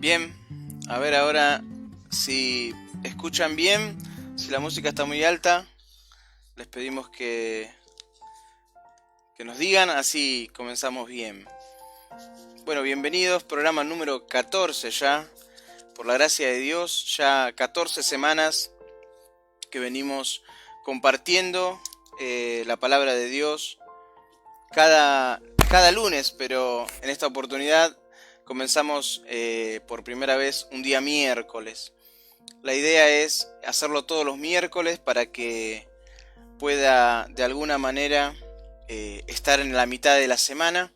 Bien, a ver ahora si escuchan bien, si la música está muy alta, les pedimos que nos digan, así comenzamos bien. Bueno, bienvenidos, programa número 14 ya, por la gracia de Dios, ya 14 semanas que venimos compartiendo la palabra de Dios cada lunes, pero en esta oportunidad comenzamos por primera vez un día miércoles. La idea es hacerlo todos los miércoles para que pueda de alguna manera estar en la mitad de la semana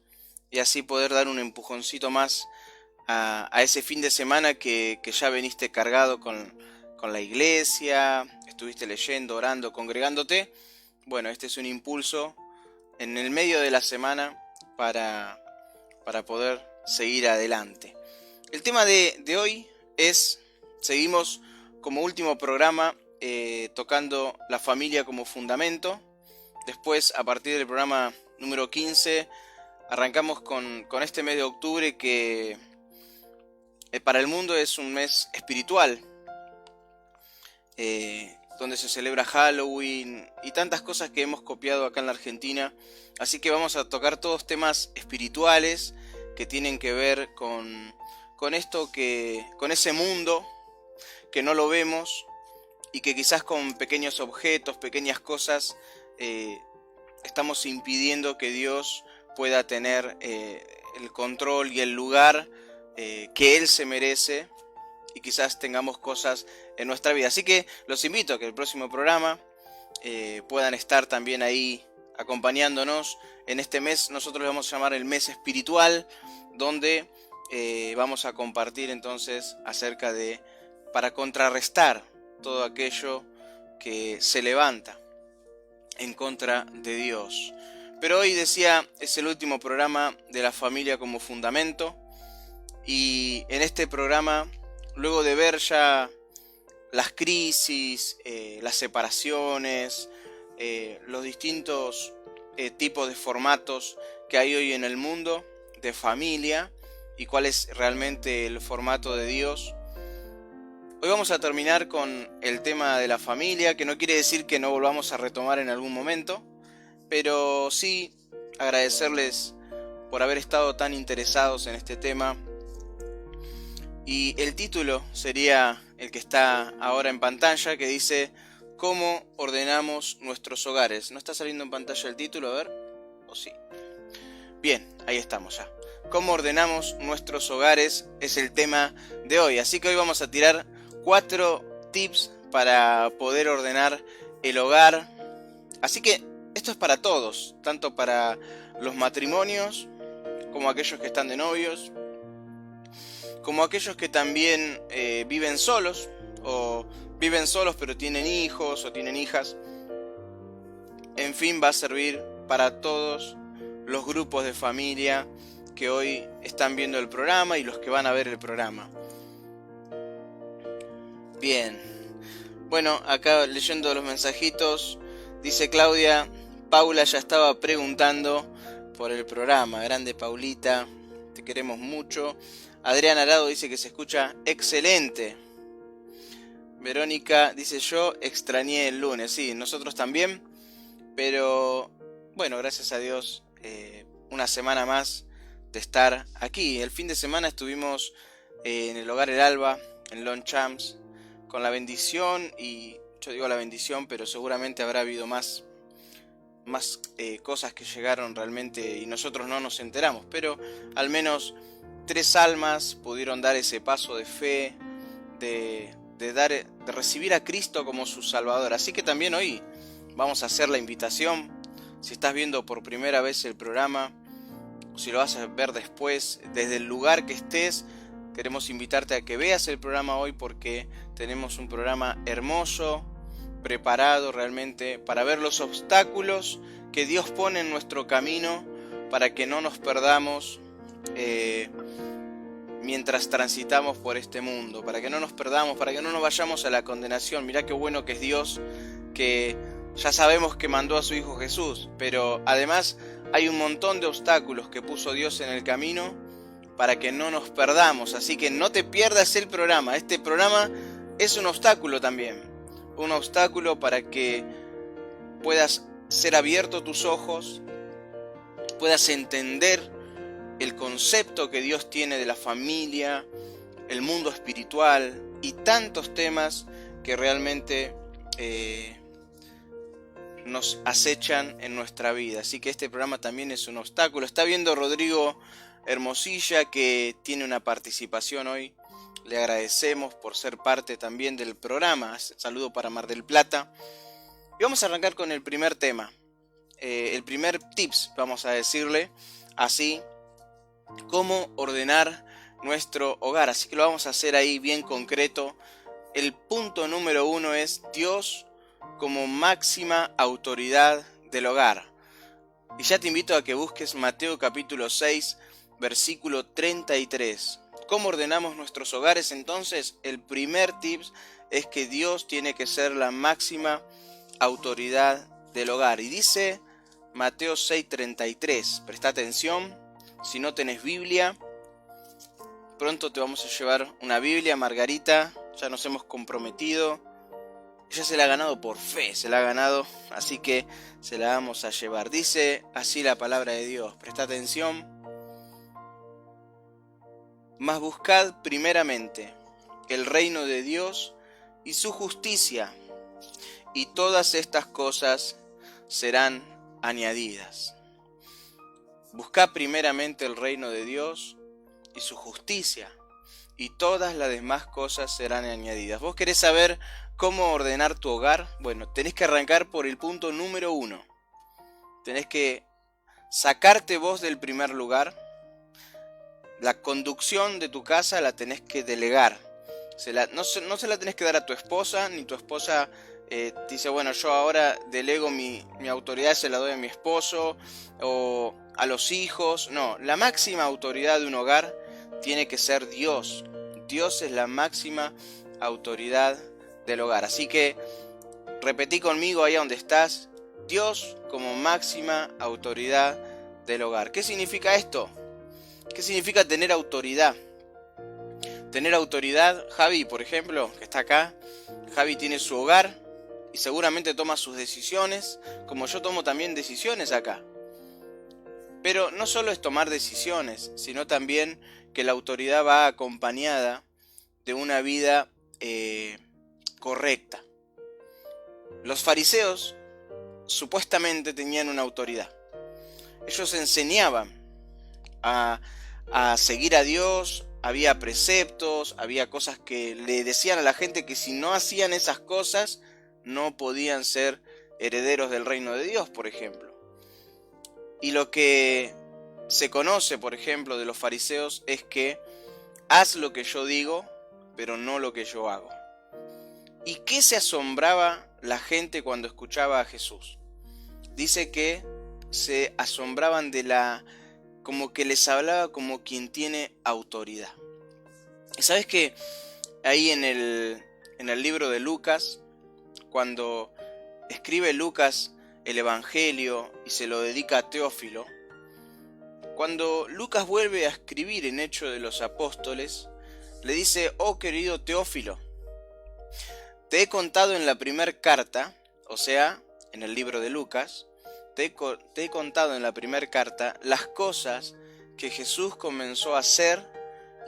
y así poder dar un empujoncito más a ese fin de semana que ya veniste cargado con la iglesia, estuviste leyendo, orando, congregándote. Bueno, este es un impulso en el medio de la semana para poder seguir adelante. El tema de hoy es, seguimos como último programa tocando la familia como fundamento. Después, a partir del programa número 15, arrancamos con este mes de octubre que para el mundo es un mes espiritual, donde se celebra Halloween y tantas cosas que hemos copiado acá en la Argentina. Así que vamos a tocar todos temas espirituales que tienen que ver con esto, con ese mundo que no lo vemos y que quizás con pequeños objetos, pequeñas cosas, estamos impidiendo que Dios pueda tener el control y el lugar que Él se merece, y quizás tengamos cosas en nuestra vida. Así que los invito a que el próximo programa puedan estar también ahí acompañándonos. En este mes nosotros le vamos a llamar el mes espiritual, donde vamos a compartir entonces acerca de, para contrarrestar todo aquello que se levanta en contra de Dios. Pero hoy, decía, es el último programa de la familia como fundamento, y en este programa, luego de ver ya las crisis, las separaciones, los distintos tipos de formatos que hay hoy en el mundo de familia y cuál es realmente el formato de Dios, hoy vamos a terminar con el tema de la familia, que no quiere decir que no volvamos a retomar en algún momento, pero sí agradecerles por haber estado tan interesados en este tema. Y el título sería el que está ahora en pantalla, que dice ¿Cómo ordenamos nuestros hogares? ¿No está saliendo en pantalla el título? A ver, ¿o sí? Bien, ahí estamos ya. ¿Cómo ordenamos nuestros hogares? Es el tema de hoy. Así que hoy vamos a tirar 4 tips para poder ordenar el hogar. Así que esto es para todos, tanto para los matrimonios como aquellos que están de novios, como aquellos que también viven solos, o viven solos pero tienen hijos o tienen hijas. En fin, va a servir para todos los grupos de familia que hoy están viendo el programa y los que van a ver el programa. Bien, bueno, acá leyendo los mensajitos, dice Claudia, Paula ya estaba preguntando por el programa. Grande Paulita, te queremos mucho. Adrián Arado dice que se escucha excelente. Verónica dice, yo extrañé el lunes. Sí, nosotros también, pero bueno, gracias a Dios, una semana más de estar aquí. El fin de semana estuvimos en el Hogar El Alba, en Longchamps, con la bendición, y yo digo la bendición, pero seguramente habrá habido más cosas que llegaron realmente y nosotros no nos enteramos, pero al menos 3 almas pudieron dar ese paso de fe, de recibir a Cristo como su Salvador. Así que también hoy vamos a hacer la invitación. Si estás viendo por primera vez el programa, o si lo vas a ver después, desde el lugar que estés, queremos invitarte a que veas el programa hoy, porque tenemos un programa hermoso, preparado realmente para ver los obstáculos que Dios pone en nuestro camino, para que no nos perdamos mientras transitamos por este mundo, para que no nos perdamos, para que no nos vayamos a la condenación. Mirá qué bueno que es Dios, que ya sabemos que mandó a su Hijo Jesús, pero además hay un montón de obstáculos que puso Dios en el camino para que no nos perdamos. Así que no te pierdas el programa. Este programa es un obstáculo también. Un obstáculo para que puedas ser abierto tus ojos, puedas entender el concepto que Dios tiene de la familia, el mundo espiritual y tantos temas que realmente nos acechan en nuestra vida. Así que este programa también es un obstáculo. Está viendo Rodrigo Hermosilla, que tiene una participación hoy. Le agradecemos por ser parte también del programa. Saludo para Mar del Plata. Y vamos a arrancar con el primer tema. El primer tips, vamos a decirle así, cómo ordenar nuestro hogar. Así que lo vamos a hacer ahí bien concreto. El punto número 1 es Dios como máxima autoridad del hogar. Y ya te invito a que busques Mateo capítulo 6, versículo 33. ¿Cómo ordenamos nuestros hogares? Entonces, el primer tip es que Dios tiene que ser la máxima autoridad del hogar. Y dice Mateo 6:33. Presta atención. Si no tenés Biblia, pronto te vamos a llevar una Biblia. Margarita, ya nos hemos comprometido. Ella se la ha ganado por fe, se la ha ganado, así que se la vamos a llevar. Dice así la palabra de Dios. Presta atención. Mas buscad primeramente el reino de Dios y su justicia, y todas estas cosas serán añadidas. Buscad primeramente el reino de Dios y su justicia, y todas las demás cosas serán añadidas. ¿Vos querés saber cómo ordenar tu hogar? Bueno, tenés que arrancar por el punto número 1. Tenés que sacarte vos del primer lugar. La conducción de tu casa la tenés que delegar. No se la tenés que dar a tu esposa, ni tu esposa dice, bueno, yo ahora delego mi autoridad, se la doy a mi esposo o a los hijos. No, la máxima autoridad de un hogar tiene que ser Dios. Dios es la máxima autoridad del hogar. Así que repetí conmigo ahí donde estás. Dios como máxima autoridad del hogar. ¿Qué significa esto? ¿Qué significa tener autoridad? Tener autoridad, Javi, por ejemplo, que está acá. Javi tiene su hogar y seguramente toma sus decisiones, como yo tomo también decisiones acá. Pero no solo es tomar decisiones, sino también que la autoridad va acompañada de una vida correcta. Los fariseos supuestamente tenían una autoridad. Ellos enseñaban a seguir a Dios, había preceptos, había cosas que le decían a la gente que si no hacían esas cosas no podían ser herederos del reino de Dios, por ejemplo. Y lo que se conoce, por ejemplo, de los fariseos es que haz lo que yo digo, pero no lo que yo hago. ¿Y qué se asombraba la gente cuando escuchaba a Jesús? Dice que se asombraban como que les hablaba como quien tiene autoridad. Y sabes que ahí en el libro de Lucas, cuando escribe Lucas el Evangelio y se lo dedica a Teófilo, cuando Lucas vuelve a escribir en Hechos de los Apóstoles, le dice: oh querido Teófilo, te he contado en la primera carta, o sea, en el libro de Lucas, te he contado en la primera carta las cosas que Jesús comenzó a hacer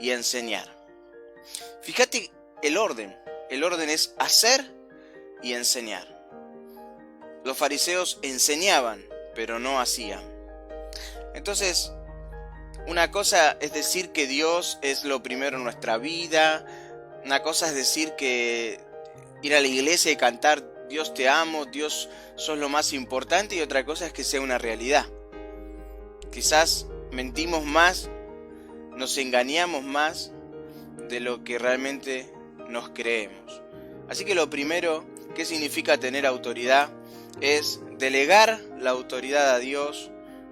y a enseñar. Fíjate el orden es hacer y enseñar. Los fariseos enseñaban, pero no hacían. Entonces, una cosa es decir que Dios es lo primero en nuestra vida, una cosa es decir que ir a la iglesia y cantar Dios te amo, Dios sos lo más importante, y otra cosa es que sea una realidad. Quizás mentimos más, nos engañamos más de lo que realmente nos creemos. Así que lo primero, ¿qué significa tener autoridad? Es delegar la autoridad a Dios.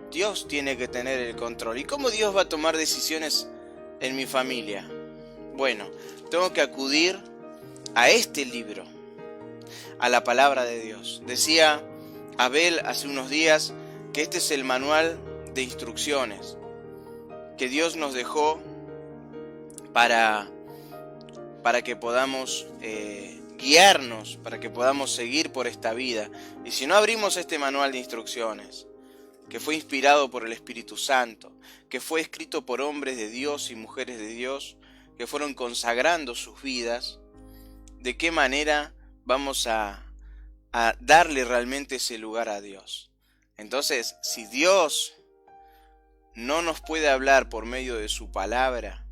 Dios tiene que tener el control. ¿Y cómo Dios va a tomar decisiones en mi familia? Bueno, tengo que acudir a este libro, a la palabra de Dios. Decía Abel hace unos días que este es el manual de instrucciones que Dios nos dejó para, para que podamos guiarnos, para que podamos seguir por esta vida. Y si no abrimos este manual de instrucciones, que fue inspirado por el Espíritu Santo, que fue escrito por hombres de Dios y mujeres de Dios, que fueron consagrando sus vidas, ¿de qué manera vamos a darle realmente ese lugar a Dios? Entonces, si Dios no nos puede hablar por medio de su palabra,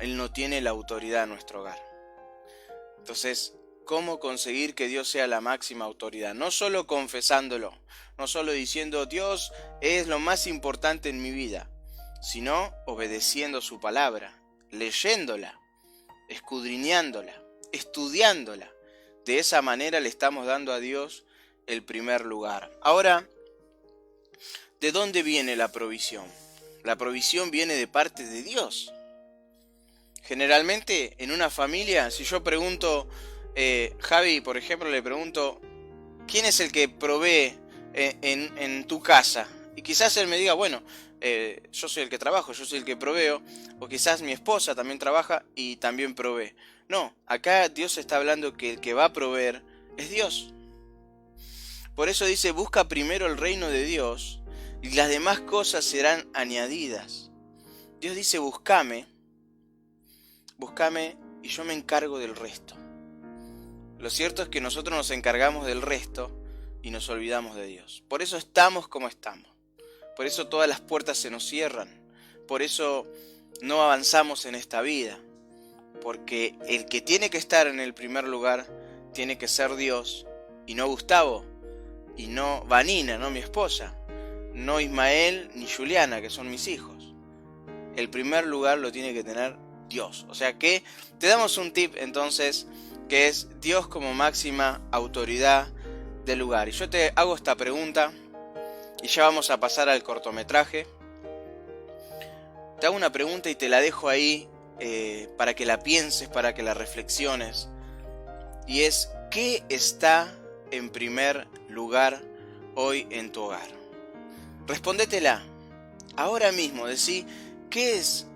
Él no tiene la autoridad en nuestro hogar. Entonces, ¿cómo conseguir que Dios sea la máxima autoridad? No solo confesándolo, no solo diciendo Dios es lo más importante en mi vida, sino obedeciendo su palabra, leyéndola, escudriñándola, estudiándola. De esa manera le estamos dando a Dios el primer lugar. Ahora, ¿de dónde viene la provisión? La provisión viene de parte de Dios. Generalmente en una familia, si yo pregunto, Javi, por ejemplo, le pregunto, ¿quién es el que provee en tu casa? Y quizás él me diga, bueno, yo soy el que trabajo, yo soy el que proveo, o quizás mi esposa también trabaja y también provee. No, acá Dios está hablando que el que va a proveer es Dios. Por eso dice, busca primero el reino de Dios y las demás cosas serán añadidas. Dios dice, búscame y yo me encargo del resto. Lo cierto es que nosotros nos encargamos del resto y nos olvidamos de Dios. Por eso estamos como estamos. Por eso todas las puertas se nos cierran. Por eso no avanzamos en esta vida. Porque el que tiene que estar en el primer lugar tiene que ser Dios, y no Gustavo, y no Vanina, no mi esposa, no Ismael ni Juliana, que son mis hijos. El primer lugar lo tiene que tener Dios. O sea que te damos un tip entonces, que es Dios como máxima autoridad del lugar. Y yo te hago esta pregunta, y ya vamos a pasar al cortometraje. Te hago una pregunta y te la dejo ahí para que la pienses, para que la reflexiones. Y es, ¿qué está en primer lugar hoy en tu hogar? Respóndetela. Ahora mismo, decí, ¿qué es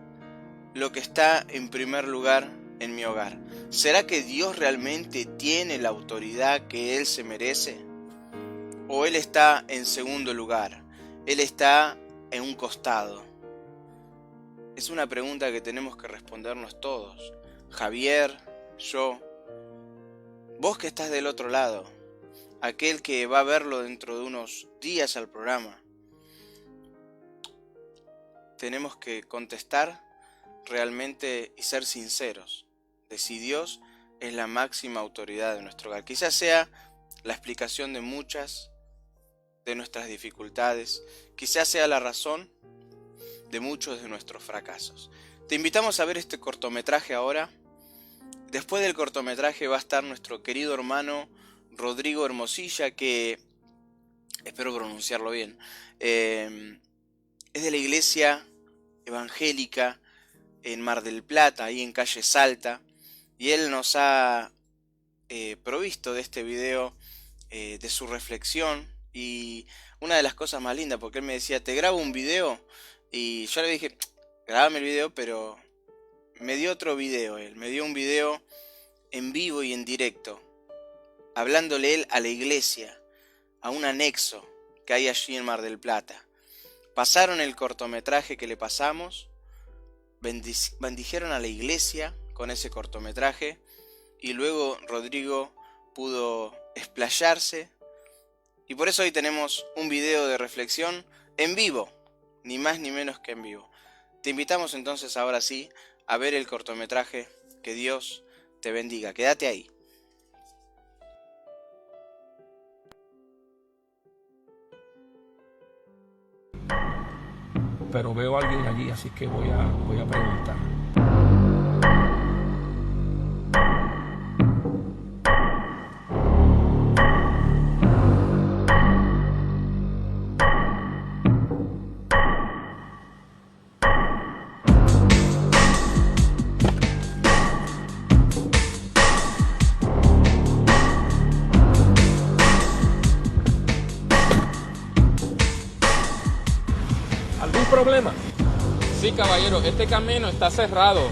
lo que está en primer lugar en mi hogar? ¿Será que Dios realmente tiene la autoridad que Él se merece? ¿O Él está en segundo lugar? Él está en un costado. Es una pregunta que tenemos que respondernos todos. Javier, yo, vos que estás del otro lado, aquel que va a verlo dentro de unos días al programa. Tenemos que contestar realmente y ser sinceros de si Dios es la máxima autoridad de nuestro hogar. Quizás sea la explicación de muchas de nuestras dificultades, quizás sea la razón de muchos de nuestros fracasos. Te invitamos a ver este cortometraje ahora. Después del cortometraje va a estar nuestro querido hermano Rodrigo Hermosilla, que espero pronunciarlo bien. Es de la iglesia evangélica en Mar del Plata, ahí en calle Salta, y él nos ha provisto de este video, de su reflexión. Y una de las cosas más lindas, porque él me decía, te grabo un video, y yo le dije, grabame el video, pero me dio otro video. Él me dio un video en vivo y en directo, hablándole él a la iglesia, a un anexo que hay allí en Mar del Plata. Pasaron el cortometraje que le pasamos, bendijeron a la iglesia con ese cortometraje, y luego Rodrigo pudo explayarse, y por eso hoy tenemos un video de reflexión en vivo, ni más ni menos que en vivo. Te invitamos entonces ahora sí a ver el cortometraje. Que Dios te bendiga. Quédate ahí. Pero veo a alguien allí, así que voy a preguntar. ¿Algún problema? Sí, caballero, este camino está cerrado.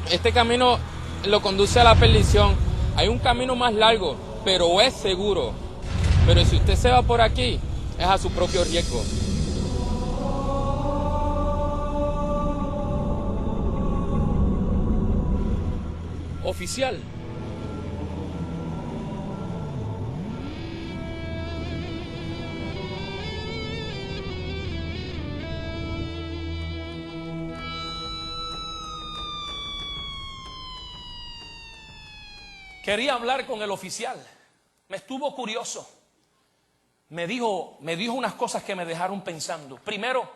Este camino lo conduce a la perdición. Hay un camino más largo, pero es seguro. Pero si usted se va por aquí, es a su propio riesgo. Oficial. Quería hablar con el oficial. Me estuvo curioso. Me dijo unas cosas que me dejaron pensando. Primero,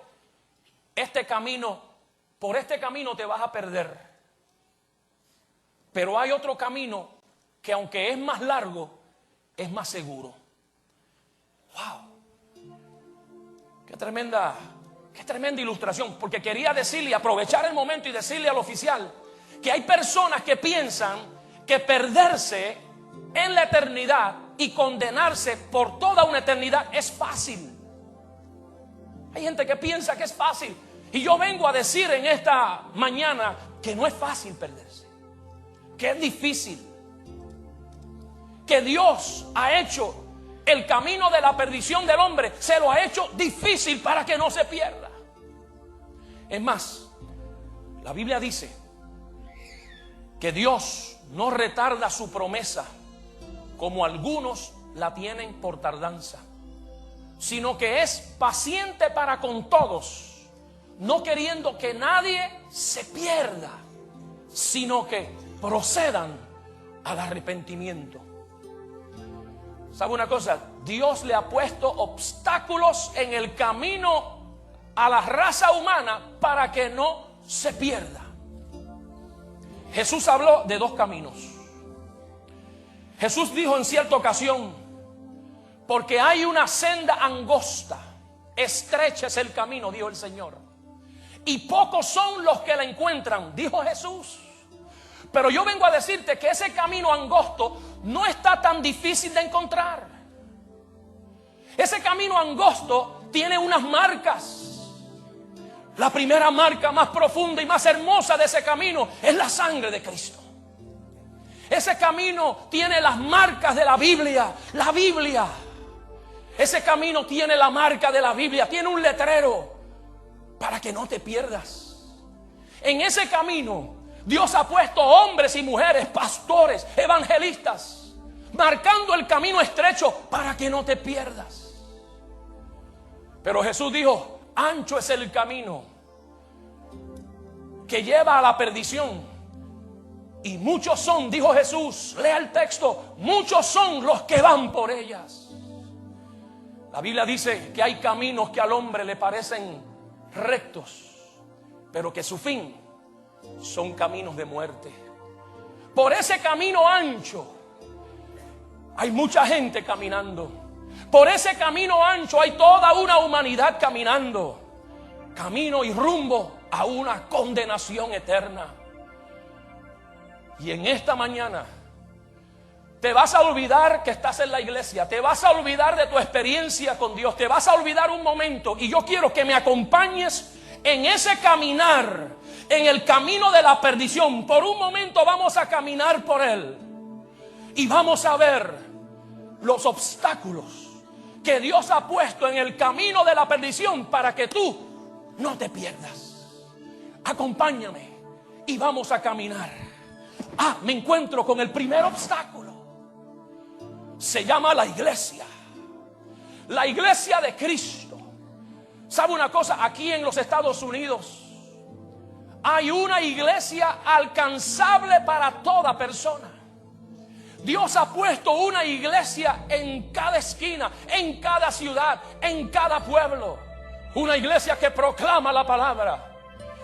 por este camino te vas a perder. Pero hay otro camino que, aunque es más largo, es más seguro. ¡Wow! Qué tremenda ilustración. Porque quería decirle, aprovechar el momento y decirle al oficial que hay personas que piensan que perderse en la eternidad y condenarse por toda una eternidad es fácil. Hay gente que piensa que es fácil. Y yo vengo a decir en esta mañana que no es fácil perderse, que es difícil, que Dios ha hecho el camino de la perdición del hombre, se lo ha hecho difícil para que no se pierda. Es más, la Biblia dice que Dios no retarda su promesa, como algunos la tienen por tardanza, sino que es paciente para con todos, no queriendo que nadie se pierda, sino que procedan al arrepentimiento. ¿Sabe una cosa? Dios le ha puesto obstáculos en el camino a la raza humana para que no se pierda. Jesús habló de dos caminos. Jesús dijo en cierta ocasión: porque hay una senda angosta, estrecha es el camino, dijo el Señor, y pocos son los que la encuentran, dijo Jesús. Pero yo vengo a decirte que ese camino angosto no está tan difícil de encontrar. Ese camino angosto tiene unas marcas. La primera marca más profunda y más hermosa de ese camino es la sangre de Cristo. Ese camino tiene las marcas de la Biblia. La Biblia. Ese camino tiene la marca de la Biblia. Tiene un letrero para que no te pierdas. En ese camino Dios ha puesto hombres y mujeres, pastores, evangelistas, marcando el camino estrecho para que no te pierdas. Pero Jesús dijo: ancho es el camino que lleva a la perdición, y muchos son, dijo Jesús, lea el texto, muchos son los que van por ellas. La Biblia dice que hay caminos que al hombre le parecen rectos, pero que su fin son caminos de muerte. Por ese camino ancho hay mucha gente caminando. Por ese camino ancho hay toda una humanidad caminando. Camino y rumbo a una condenación eterna. Y en esta mañana te vas a olvidar que estás en la iglesia. Te vas a olvidar de tu experiencia con Dios. Te vas a olvidar un momento. Y yo quiero que me acompañes en ese caminar, en el camino de la perdición. Por un momento vamos a caminar por él. Y vamos a ver los obstáculos que Dios ha puesto en el camino de la perdición para que tú no te pierdas. Acompáñame y vamos a caminar. Me encuentro con el primer obstáculo. Se llama la iglesia. La iglesia de Cristo. ¿Sabe una cosa? Aquí en los Estados Unidos hay una iglesia alcanzable para toda persona. Dios ha puesto una iglesia en cada esquina, en cada ciudad, en cada pueblo. Una iglesia que proclama la palabra.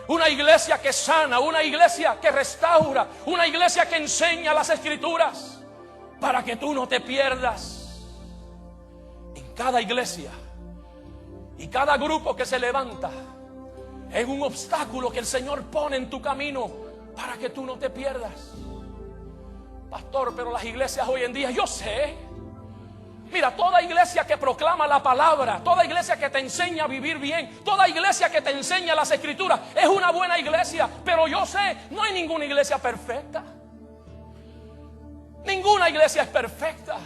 Una iglesia que sana, una iglesia que restaura, una iglesia que enseña las escrituras para que tú no te pierdas. En cada iglesia y cada grupo que se levanta es un obstáculo que el Señor pone en tu camino para que tú no te pierdas. Pastor, pero las iglesias hoy en día, yo sé, Mira, toda iglesia que proclama la palabra, toda iglesia que te enseña a vivir bien, toda iglesia que te enseña las escrituras, es una buena iglesia. Pero yo sé, no hay ninguna iglesia perfecta. Ninguna iglesia es perfecta.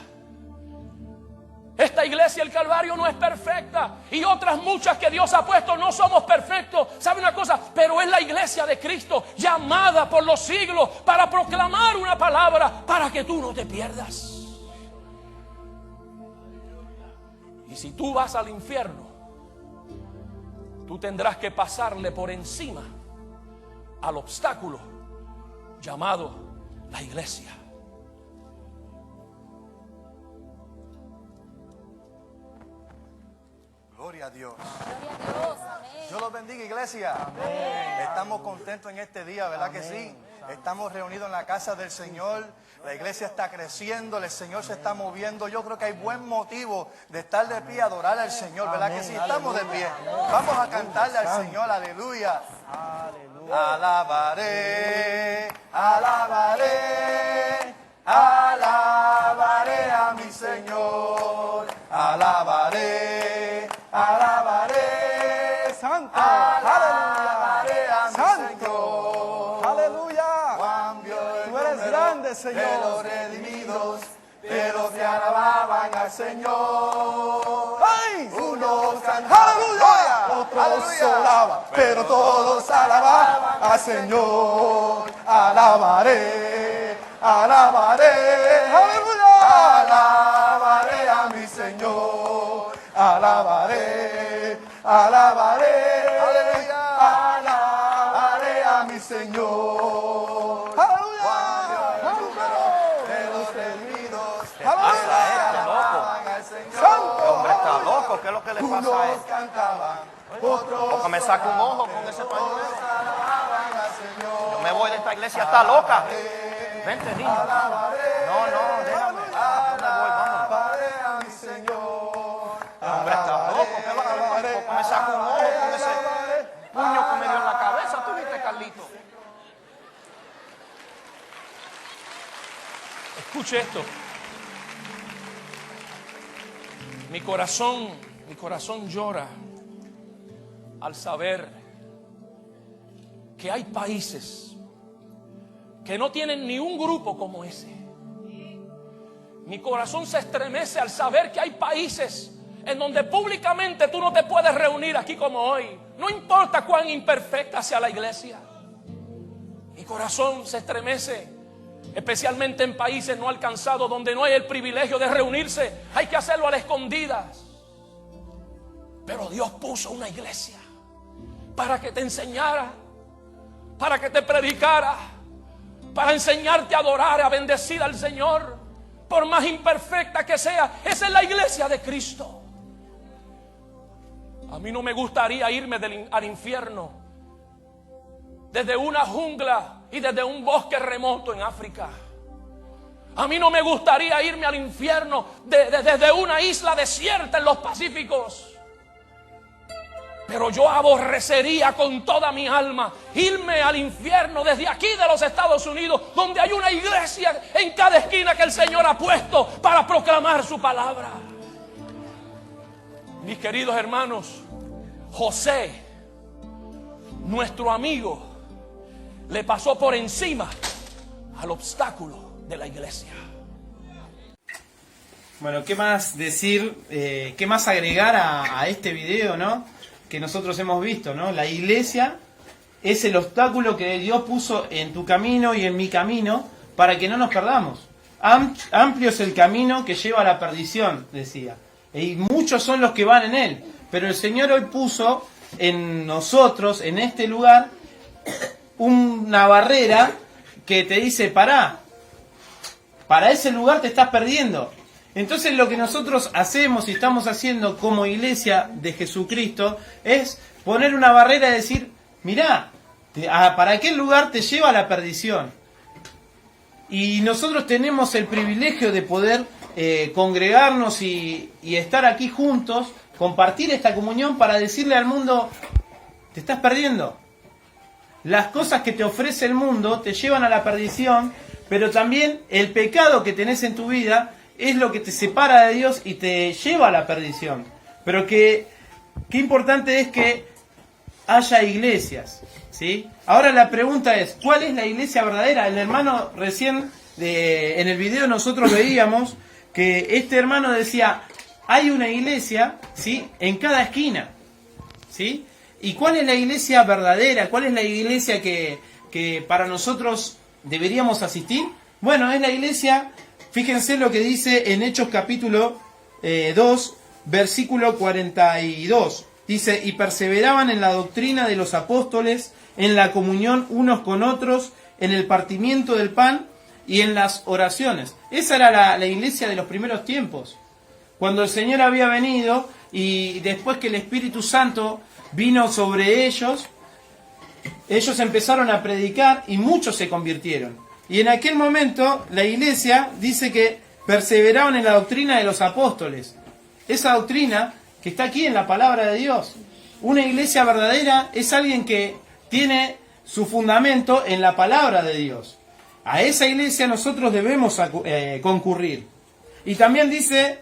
Esta iglesia, el Calvario, no es perfecta. Y otras muchas que Dios ha puesto no somos perfectos. ¿Sabe una cosa? Pero es la iglesia de Cristo, llamada por los siglos para proclamar una palabra para que tú no te pierdas. Y si tú vas al infierno, tú tendrás que pasarle por encima al obstáculo llamado la iglesia. Gloria a Dios. Gloria a Dios, amén. Dios los bendiga, iglesia. Amén. Estamos contentos en este día, ¿verdad que sí? Estamos reunidos en la casa del Señor. La iglesia está creciendo, el Señor se está moviendo. Yo creo que hay buen motivo de estar de pie y adorar al Señor, ¿verdad que sí? Estamos de pie. Vamos a cantarle al Señor, aleluya. Alabaré, alabaré, alabaré a mi Señor. Alabaré, alabaré, santo, alabaré a mi Señor. Aleluya. Tú eres grande, Señor. De los redimidos, de los que alababan al Señor. ¡Ay! Unos cantaban, otros oraban, pero todos alababan al Señor. Alabaré, alabaré, aleluya. Alabaré a mi Señor. Alabaré, alabaré, aleluya. Alabaré a mi Señor. Aleluya. De los redimidos, ¿Qué pasa, loco? Santo. Hombre, está loco. ¿Qué es lo que le pasa a Unos él? cantaban, otros Porque me saca un ojo con ese pañuelo. alababan al Señor. Yo me voy de esta iglesia, está loca. Vente, niño. No, déjame. ¿Dónde voy? Vámonos. Alabaré a mi Señor. Hombre, está loco. ¿Qué es lo que le pasa? Porque me saca un ojo con ese puño que me dio en la cabeza. ¿Tú viste, Carlito? Escuche esto. Mi corazón llora al saber que hay países que no tienen ni un grupo como ese. Mi corazón se estremece al saber que hay países en donde públicamente tú no te puedes reunir aquí como hoy. No importa cuán imperfecta sea la iglesia. Mi corazón se estremece, especialmente en países no alcanzados donde no hay el privilegio de reunirse. Hay que hacerlo a las escondidas. Pero Dios puso una iglesia para que te enseñara, para que te predicara, para enseñarte a adorar, a bendecir al Señor, por más imperfecta que sea. Esa es la iglesia de Cristo. A mí no me gustaría irme al infierno desde una jungla y desde un bosque remoto en África. A mí no me gustaría irme al infierno desde una isla desierta en los Pacíficos. Pero yo aborrecería con toda mi alma irme al infierno desde aquí de los Estados Unidos, donde hay una iglesia en cada esquina que el Señor ha puesto para proclamar su palabra. Mis queridos hermanos, José, nuestro amigo, le pasó por encima al obstáculo de la iglesia. Bueno, ¿qué más decir? ¿Qué más agregar a este video, no? Que nosotros hemos visto, ¿no? La iglesia es el obstáculo que Dios puso en tu camino y en mi camino para que no nos perdamos. Amplio es el camino que lleva a la perdición, decía. Y muchos son los que van en él. Pero el Señor hoy puso en nosotros, en este lugar, una barrera que te dice, para ese lugar te estás perdiendo. Entonces lo que nosotros hacemos y estamos haciendo como iglesia de Jesucristo es poner una barrera y decir, mirá, para aquel lugar te lleva a la perdición. Y nosotros tenemos el privilegio de poder congregarnos y estar aquí juntos, compartir esta comunión para decirle al mundo, te estás perdiendo. Las cosas que te ofrece el mundo te llevan a la perdición, pero también el pecado que tenés en tu vida es lo que te separa de Dios y te lleva a la perdición. Pero qué importante es que haya iglesias, ¿sí? Ahora la pregunta es, ¿cuál es la iglesia verdadera? El hermano recién, en el video nosotros veíamos que este hermano decía, hay una iglesia, ¿sí?, en cada esquina, ¿sí? ¿Y cuál es la iglesia verdadera? ¿Cuál es la iglesia que para nosotros deberíamos asistir? Bueno, es la iglesia, fíjense lo que dice en Hechos capítulo 2, versículo 42. Dice, y perseveraban en la doctrina de los apóstoles, en la comunión unos con otros, en el partimiento del pan y en las oraciones. Esa era la iglesia de los primeros tiempos. Cuando el Señor había venido y después que el Espíritu Santo vino sobre ellos empezaron a predicar y muchos se convirtieron. Y en aquel momento la iglesia dice que perseveraban en la doctrina de los apóstoles. Esa doctrina que está aquí en la palabra de Dios. Una iglesia verdadera es alguien que tiene su fundamento en la palabra de Dios. A esa iglesia nosotros debemos concurrir. Y también dice,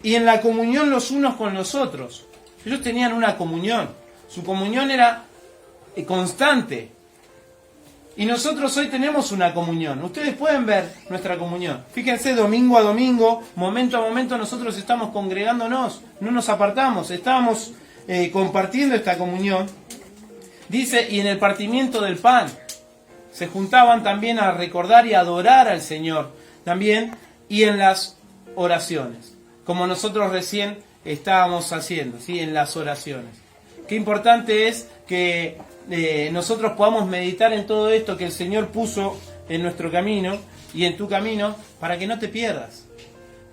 y en la comunión los unos con los otros. Ellos tenían una comunión. Su comunión era constante. Y nosotros hoy tenemos una comunión. Ustedes pueden ver nuestra comunión. Fíjense, domingo a domingo, momento a momento, nosotros estamos congregándonos. No nos apartamos. Estábamos compartiendo esta comunión. Dice, y en el partimiento del pan. Se juntaban también a recordar y adorar al Señor. También, y en las oraciones. Como nosotros recién estábamos haciendo, ¿sí? En las oraciones. Qué importante es que nosotros podamos meditar en todo esto que el Señor puso en nuestro camino y en tu camino para que no te pierdas.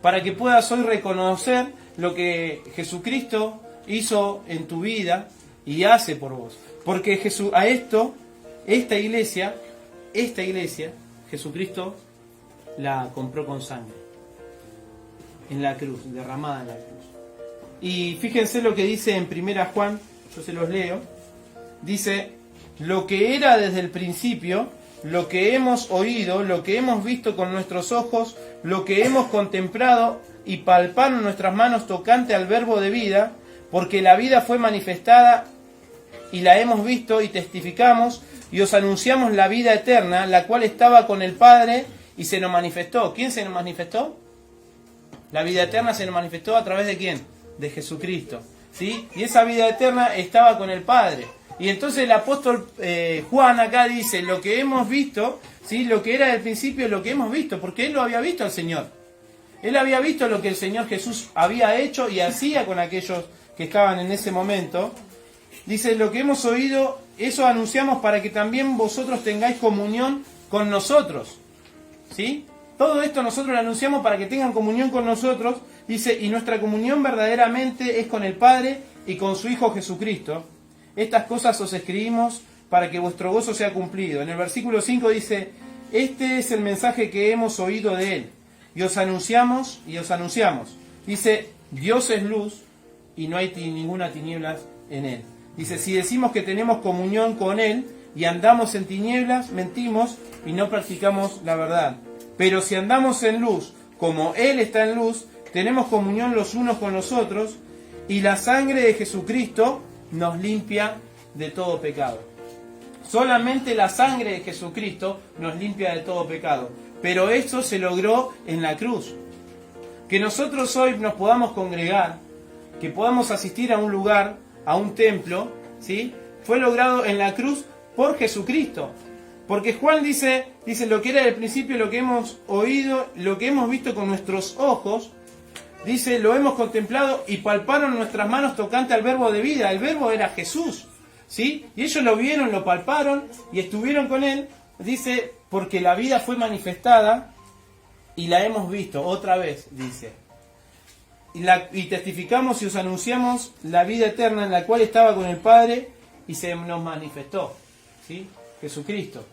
Para que puedas hoy reconocer lo que Jesucristo hizo en tu vida y hace por vos. Porque esta iglesia, Jesucristo la compró con sangre. En la cruz, derramada en la cruz. Y fíjense lo que dice en 1 Juan, yo se los leo. Dice, lo que era desde el principio, lo que hemos oído, lo que hemos visto con nuestros ojos, lo que hemos contemplado y palpado en nuestras manos tocante al verbo de vida, porque la vida fue manifestada y la hemos visto y testificamos y os anunciamos la vida eterna, la cual estaba con el Padre y se nos manifestó. ¿Quién se nos manifestó? La vida eterna se nos manifestó a través de ¿quién? De Jesucristo, ¿sí? Y esa vida eterna estaba con el Padre. Y entonces el apóstol Juan acá dice, lo que hemos visto, ¿sí? Lo que era del principio, lo que hemos visto, porque él lo había visto al Señor. Él había visto lo que el Señor Jesús había hecho y hacía con aquellos que estaban en ese momento. Dice, lo que hemos oído, eso anunciamos para que también vosotros tengáis comunión con nosotros, ¿sí? Todo esto nosotros lo anunciamos para que tengan comunión con nosotros. Dice, y nuestra comunión verdaderamente es con el Padre y con su Hijo Jesucristo. Estas cosas os escribimos para que vuestro gozo sea cumplido. En el versículo 5 dice, este es el mensaje que hemos oído de Él. Y os anunciamos. Dice, Dios es luz y no hay ninguna tinieblas en Él. Dice, si decimos que tenemos comunión con Él y andamos en tinieblas, mentimos y no practicamos la verdad. Pero si andamos en luz, como Él está en luz, tenemos comunión los unos con los otros, y la sangre de Jesucristo nos limpia de todo pecado. Solamente la sangre de Jesucristo nos limpia de todo pecado. Pero eso se logró en la cruz. Que nosotros hoy nos podamos congregar, que podamos asistir a un lugar, a un templo, ¿sí? Fue logrado en la cruz por Jesucristo. Porque Juan dice lo que era del principio, lo que hemos oído, lo que hemos visto con nuestros ojos, dice, lo hemos contemplado y palparon nuestras manos tocante al verbo de vida. El verbo era Jesús, ¿sí? Y ellos lo vieron, lo palparon y estuvieron con Él. Dice, porque la vida fue manifestada y la hemos visto, otra vez, dice. Y testificamos y os anunciamos la vida eterna en la cual estaba con el Padre y se nos manifestó, ¿sí? Jesucristo.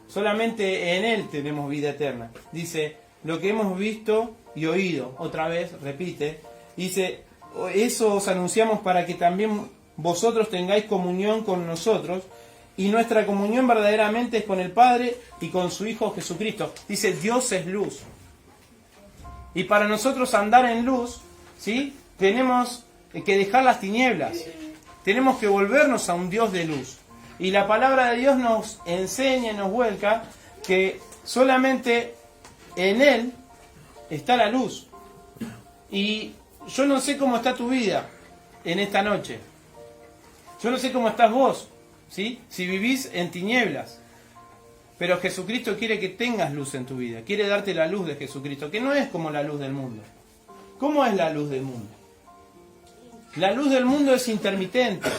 Solamente en Él tenemos vida eterna. Dice, lo que hemos visto y oído, otra vez, repite, dice, eso os anunciamos para que también vosotros tengáis comunión con nosotros, y nuestra comunión verdaderamente es con el Padre y con su Hijo Jesucristo. Dice, Dios es luz. Y para nosotros andar en luz, ¿sí?, tenemos que dejar las tinieblas. Tenemos que volvernos a un Dios de luz. Y la palabra de Dios nos enseña y nos vuelca que solamente en Él está la luz. Y yo no sé cómo está tu vida en esta noche. Yo no sé cómo estás vos, ¿sí?, si vivís en tinieblas. Pero Jesucristo quiere que tengas luz en tu vida. Quiere darte la luz de Jesucristo, que no es como la luz del mundo. ¿Cómo es la luz del mundo? La luz del mundo es intermitente.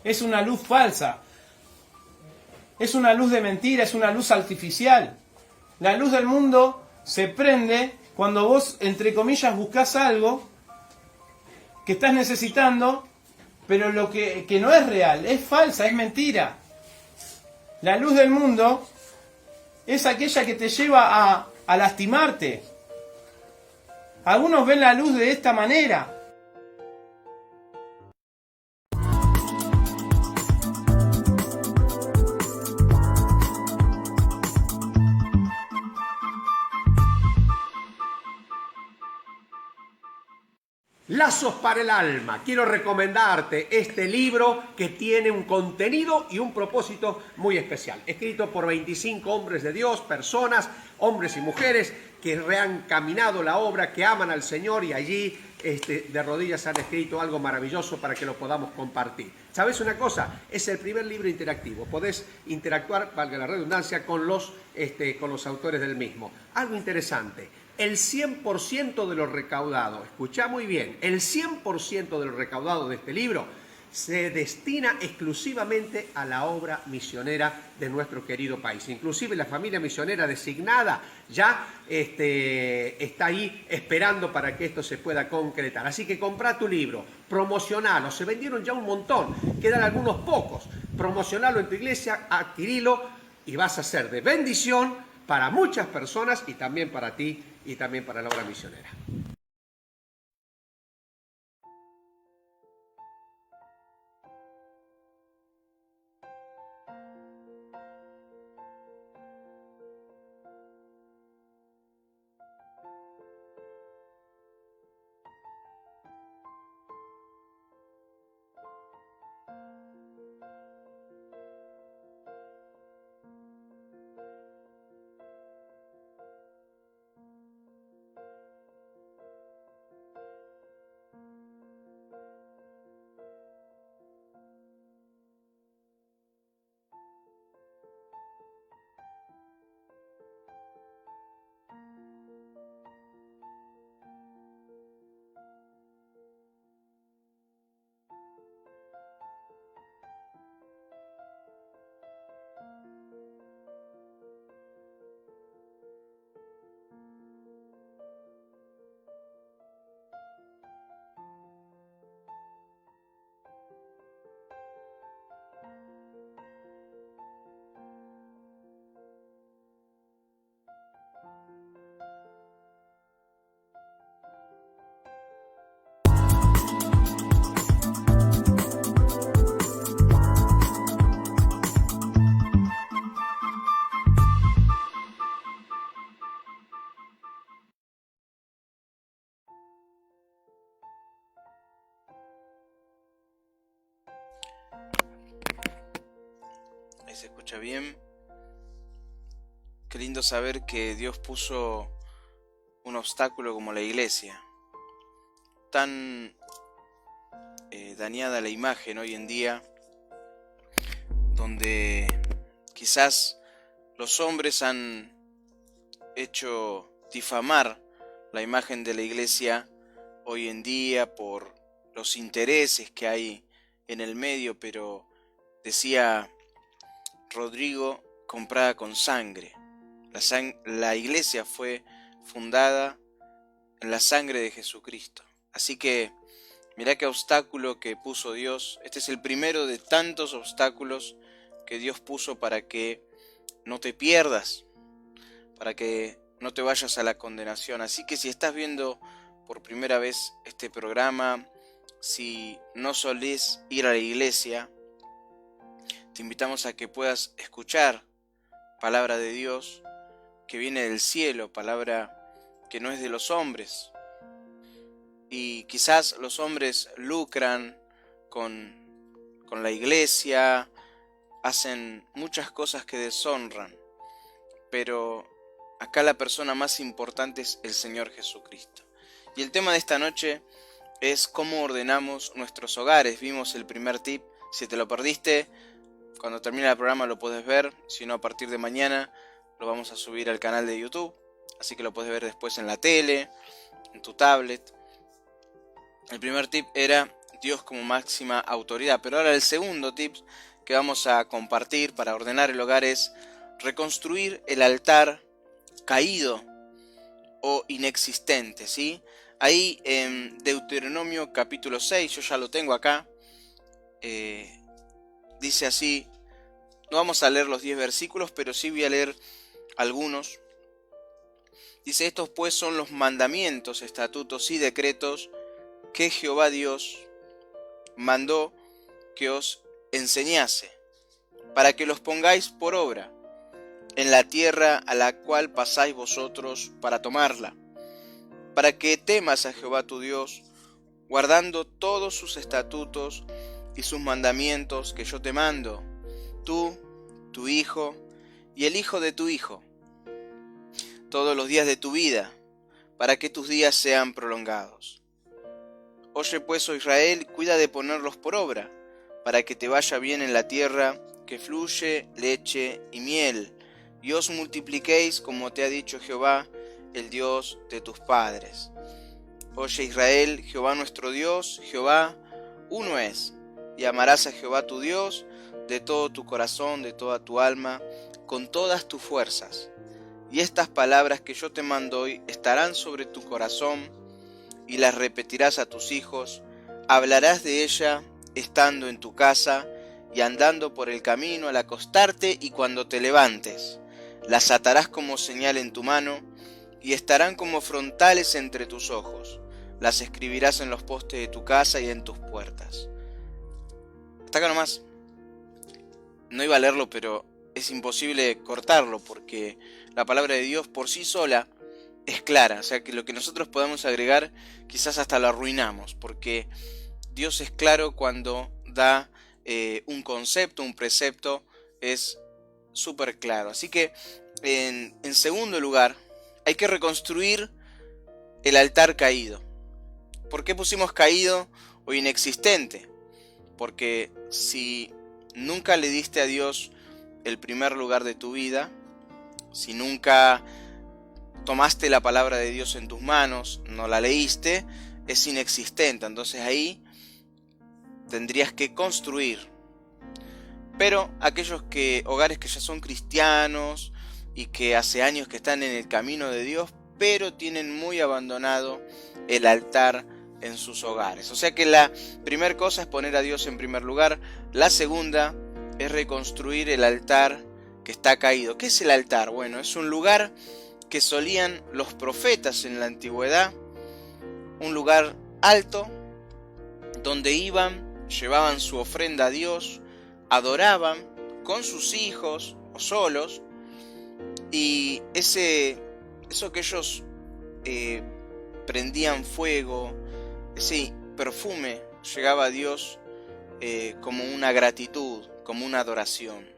Es una luz falsa. Es una luz de mentira, es una luz artificial. La luz del mundo se prende cuando vos, entre comillas, buscás algo que estás necesitando, pero lo que no es real, es falsa, es mentira. La luz del mundo es aquella que te lleva a lastimarte. Algunos ven la luz de esta manera. Lazos para el alma. Quiero recomendarte este libro que tiene un contenido y un propósito muy especial. Escrito por 25 hombres de Dios, personas, hombres y mujeres que han caminado la obra, que aman al Señor y allí de rodillas han escrito algo maravilloso para que lo podamos compartir. ¿Sabes una cosa? Es el primer libro interactivo. Podés interactuar, valga la redundancia, con los autores del mismo. Algo interesante. El 100% de lo recaudado, escuchá muy bien, el 100% de lo recaudado de este libro se destina exclusivamente a la obra misionera de nuestro querido país. Inclusive la familia misionera designada ya está ahí esperando para que esto se pueda concretar. Así que comprá tu libro, promocionalo, se vendieron ya un montón, quedan algunos pocos. Promocionalo en tu iglesia, adquirilo y vas a ser de bendición para muchas personas y también para ti y también para la obra misionera. Ahí se escucha bien. Qué lindo saber que Dios puso un obstáculo como la iglesia. Tan dañada la imagen hoy en día, donde quizás los hombres han hecho difamar la imagen de la iglesia hoy en día por los intereses que hay en el medio, pero decía Rodrigo, comprada con sangre. La iglesia fue fundada en la sangre de Jesucristo. Así que mirá qué obstáculo que puso Dios. Este es el primero de tantos obstáculos que Dios puso para que no te pierdas, para que no te vayas a la condenación. Así que si estás viendo por primera vez este programa, si no solés ir a la iglesia, te invitamos a que puedas escuchar palabra de Dios que viene del cielo, palabra que no es de los hombres. Y quizás los hombres lucran con la iglesia, hacen muchas cosas que deshonran, pero acá la persona más importante es el Señor Jesucristo. Y el tema de esta noche es cómo ordenamos nuestros hogares. Vimos el primer tip. Si te lo perdiste, cuando termine el programa lo puedes ver. Si no, a partir de mañana lo vamos a subir al canal de YouTube. Así que lo puedes ver después en la tele, en tu tablet. El primer tip era Dios como máxima autoridad. Pero ahora el segundo tip que vamos a compartir para ordenar el hogar es reconstruir el altar caído o inexistente, ¿sí? Ahí en Deuteronomio capítulo 6, yo ya lo tengo acá, dice así, no vamos a leer los 10 versículos, pero sí voy a leer algunos. Dice, estos pues son los mandamientos, estatutos y decretos que Jehová Dios mandó que os enseñase, para que los pongáis por obra en la tierra a la cual pasáis vosotros para tomarla, para que temas a Jehová tu Dios, guardando todos sus estatutos y sus mandamientos que yo te mando, tú, tu hijo y el hijo de tu hijo, todos los días de tu vida, para que tus días sean prolongados. Oye pues, oh Israel, cuida de ponerlos por obra, para que te vaya bien en la tierra que fluye leche y miel, y os multipliquéis como te ha dicho Jehová, el Dios de tus padres. Oye Israel, Jehová nuestro Dios, Jehová uno es, y amarás a Jehová tu Dios de todo tu corazón, de toda tu alma, con todas tus fuerzas. Y estas palabras que yo te mando hoy estarán sobre tu corazón, y las repetirás a tus hijos, hablarás de ella estando en tu casa, y andando por el camino al acostarte y cuando te levantes. Las atarás como señal en tu mano, y estarán como frontales entre tus ojos. Las escribirás en los postes de tu casa y en tus puertas. Hasta acá nomás. No iba a leerlo, pero es imposible cortarlo, porque la palabra de Dios por sí sola es clara. O sea que lo que nosotros podamos agregar, quizás hasta lo arruinamos, porque Dios es claro cuando da un concepto, un precepto, es súper claro. Así que, en segundo lugar, hay que reconstruir el altar caído. ¿Por qué pusimos caído o inexistente? Porque si nunca le diste a Dios el primer lugar de tu vida, si nunca tomaste la palabra de Dios en tus manos, no la leíste, es inexistente. Entonces ahí tendrías que construir. Pero aquellos hogares que ya son cristianos y que hace años que están en el camino de Dios, pero tienen muy abandonado el altar en sus hogares. O sea que la primera cosa es poner a Dios en primer lugar. La segunda es reconstruir el altar que está caído. ¿Qué es el altar? Bueno, es un lugar que solían los profetas en la antigüedad, un lugar alto donde iban, llevaban su ofrenda a Dios, adoraban con sus hijos o solos, y eso que ellos prendían fuego, ese perfume llegaba a Dios como una gratitud, como una adoración.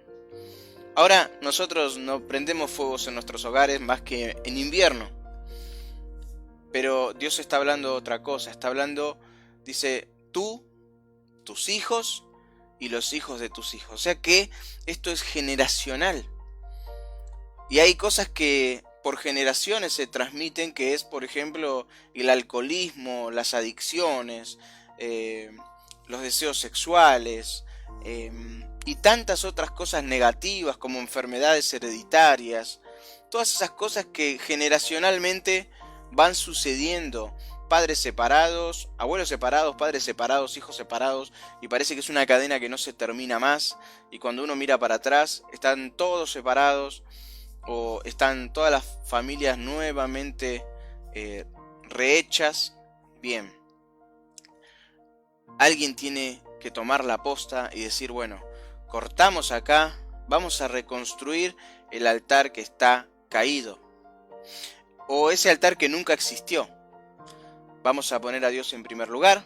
Ahora nosotros no prendemos fuegos en nuestros hogares más que en invierno, pero Dios está hablando otra cosa. Está hablando, dice, tú, tus hijos y los hijos de tus hijos. O sea que esto es generacional. Y hay cosas que por generaciones se transmiten, que es, por ejemplo, el alcoholismo, las adicciones, los deseos sexuales, y tantas otras cosas negativas como enfermedades hereditarias. Todas esas cosas que generacionalmente van sucediendo. Padres separados, abuelos separados, padres separados, hijos separados, y parece que es una cadena que no se termina más, y cuando uno mira para atrás están todos separados, o están todas las familias nuevamente rehechas. Bien, alguien tiene que tomar la posta y decir, bueno, cortamos acá, vamos a reconstruir el altar que está caído. o ese altar que nunca existió. Vamos a poner a Dios en primer lugar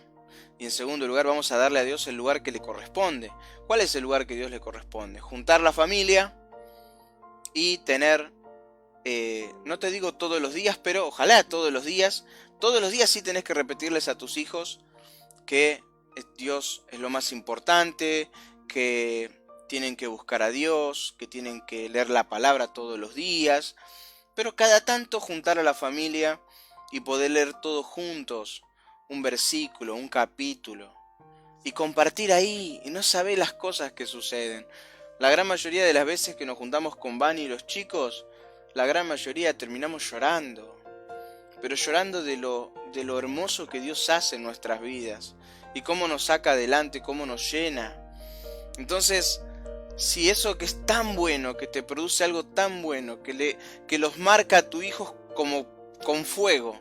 y en segundo lugar vamos a darle a Dios el lugar que le corresponde. ¿Cuál es el lugar que Dios le corresponde? Juntar la familia y tener, no te digo todos los días, pero ojalá todos los días sí tenés que repetirles a tus hijos que Dios es lo más importante, que tienen que buscar a Dios, que tienen que leer la palabra todos los días, pero cada tanto juntar a la familia y poder leer todos juntos un versículo, un capítulo, y compartir ahí, y no saber las cosas que suceden. La gran mayoría de las veces que nos juntamos con Vani y los chicos, la gran mayoría terminamos llorando, pero llorando de lo hermoso que Dios hace en nuestras vidas, y cómo nos saca adelante, cómo nos llena. Entonces, si eso que es tan bueno, que te produce algo tan bueno, que los marca a tu hijo como con fuego,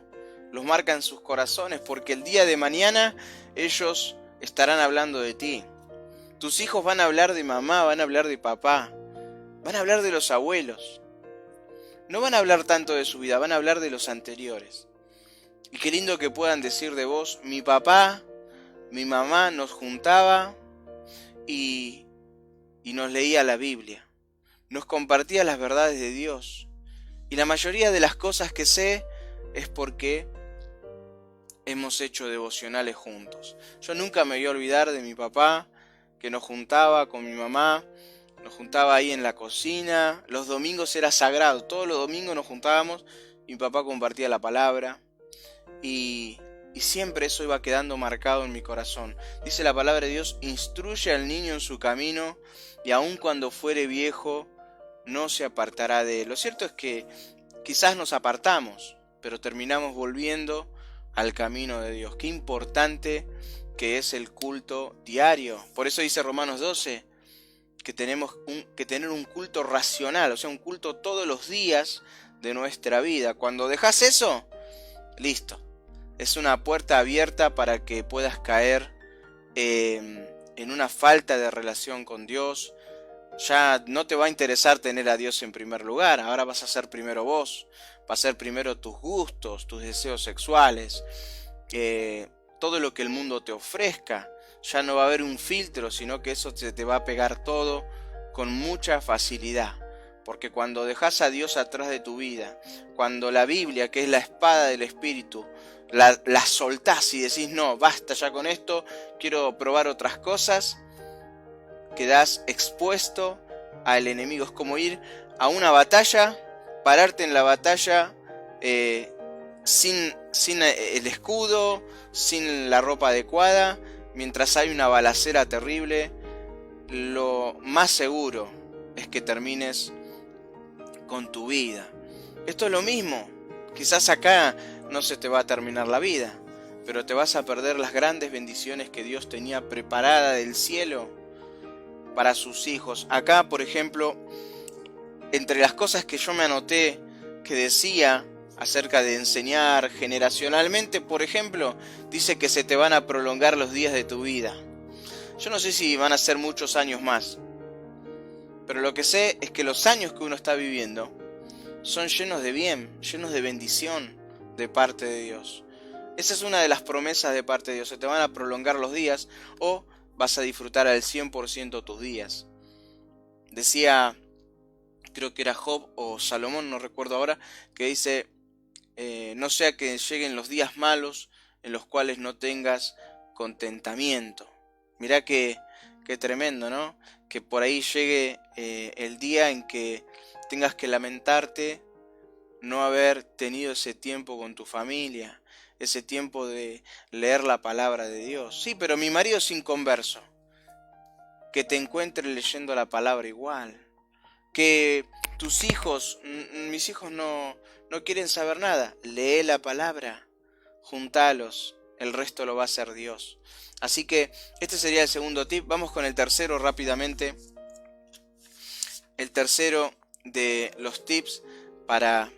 los marca en sus corazones, porque el día de mañana ellos estarán hablando de ti. Tus hijos van a hablar de mamá, van a hablar de papá, van a hablar de los abuelos. No van a hablar tanto de su vida, van a hablar de los anteriores. Y qué lindo que puedan decir de vos: mi papá, mi mamá nos juntaba y nos leía la Biblia, nos compartía las verdades de Dios. Y la mayoría de las cosas que sé es porque hemos hecho devocionales juntos. Yo nunca me voy a olvidar de mi papá, que nos juntaba con mi mamá, nos juntaba ahí en la cocina. Los domingos era sagrado, todos los domingos nos juntábamos, mi papá compartía la palabra y siempre eso iba quedando marcado en mi corazón. Dice la palabra de Dios: instruye al niño en su camino y aun cuando fuere viejo no se apartará de él. Lo cierto es que quizás nos apartamos, pero terminamos volviendo al camino de Dios. Qué importante que es el culto diario. Por eso dice Romanos 12 que tenemos que tener un culto racional, o sea, un culto todos los días de nuestra vida. Cuando dejas eso, listo. Es una puerta abierta para que puedas caer en una falta de relación con Dios. Ya no te va a interesar tener a Dios en primer lugar. Ahora vas a ser primero vos. Va a ser primero tus gustos, tus deseos sexuales, todo lo que el mundo te ofrezca. Ya no va a haber un filtro, sino que eso te va a pegar todo con mucha facilidad. Porque cuando dejas a Dios atrás de tu vida, cuando la Biblia, que es la espada del Espíritu, la soltás y decís: no, basta ya con esto, quiero probar otras cosas, quedás expuesto al enemigo. Es como ir a una batalla, pararte en la batalla sin el escudo, sin la ropa adecuada, mientras hay una balacera terrible. Lo más seguro es que termines con tu vida. Esto es lo mismo. Quizás acá no se te va a terminar la vida, pero te vas a perder las grandes bendiciones que Dios tenía preparada del cielo para sus hijos. Acá, por ejemplo, entre las cosas que yo me anoté que decía acerca de enseñar generacionalmente, por ejemplo, dice que se te van a prolongar los días de tu vida. Yo no sé si van a ser muchos años más, pero lo que sé es que los años que uno está viviendo son llenos de bien, llenos de bendición de parte de Dios. Esa es una de las promesas de parte de Dios. Se te van a prolongar los días o vas a disfrutar al 100% tus días. Decía, creo que era Job o Salomón, no recuerdo ahora, que dice: no sea que lleguen los días malos en los cuales no tengas contentamiento. Mirá qué tremendo, ¿no? Que por ahí llegue el día en que tengas que lamentarte no haber tenido ese tiempo con tu familia, ese tiempo de leer la palabra de Dios. Sí, pero mi marido es inconverso. Que te encuentre leyendo la palabra igual. Que tus hijos, mis hijos no quieren saber nada. Lee la palabra, juntalos, el resto lo va a hacer Dios. Así que este sería el segundo tip. Vamos con el tercero rápidamente. El tercero de los tips para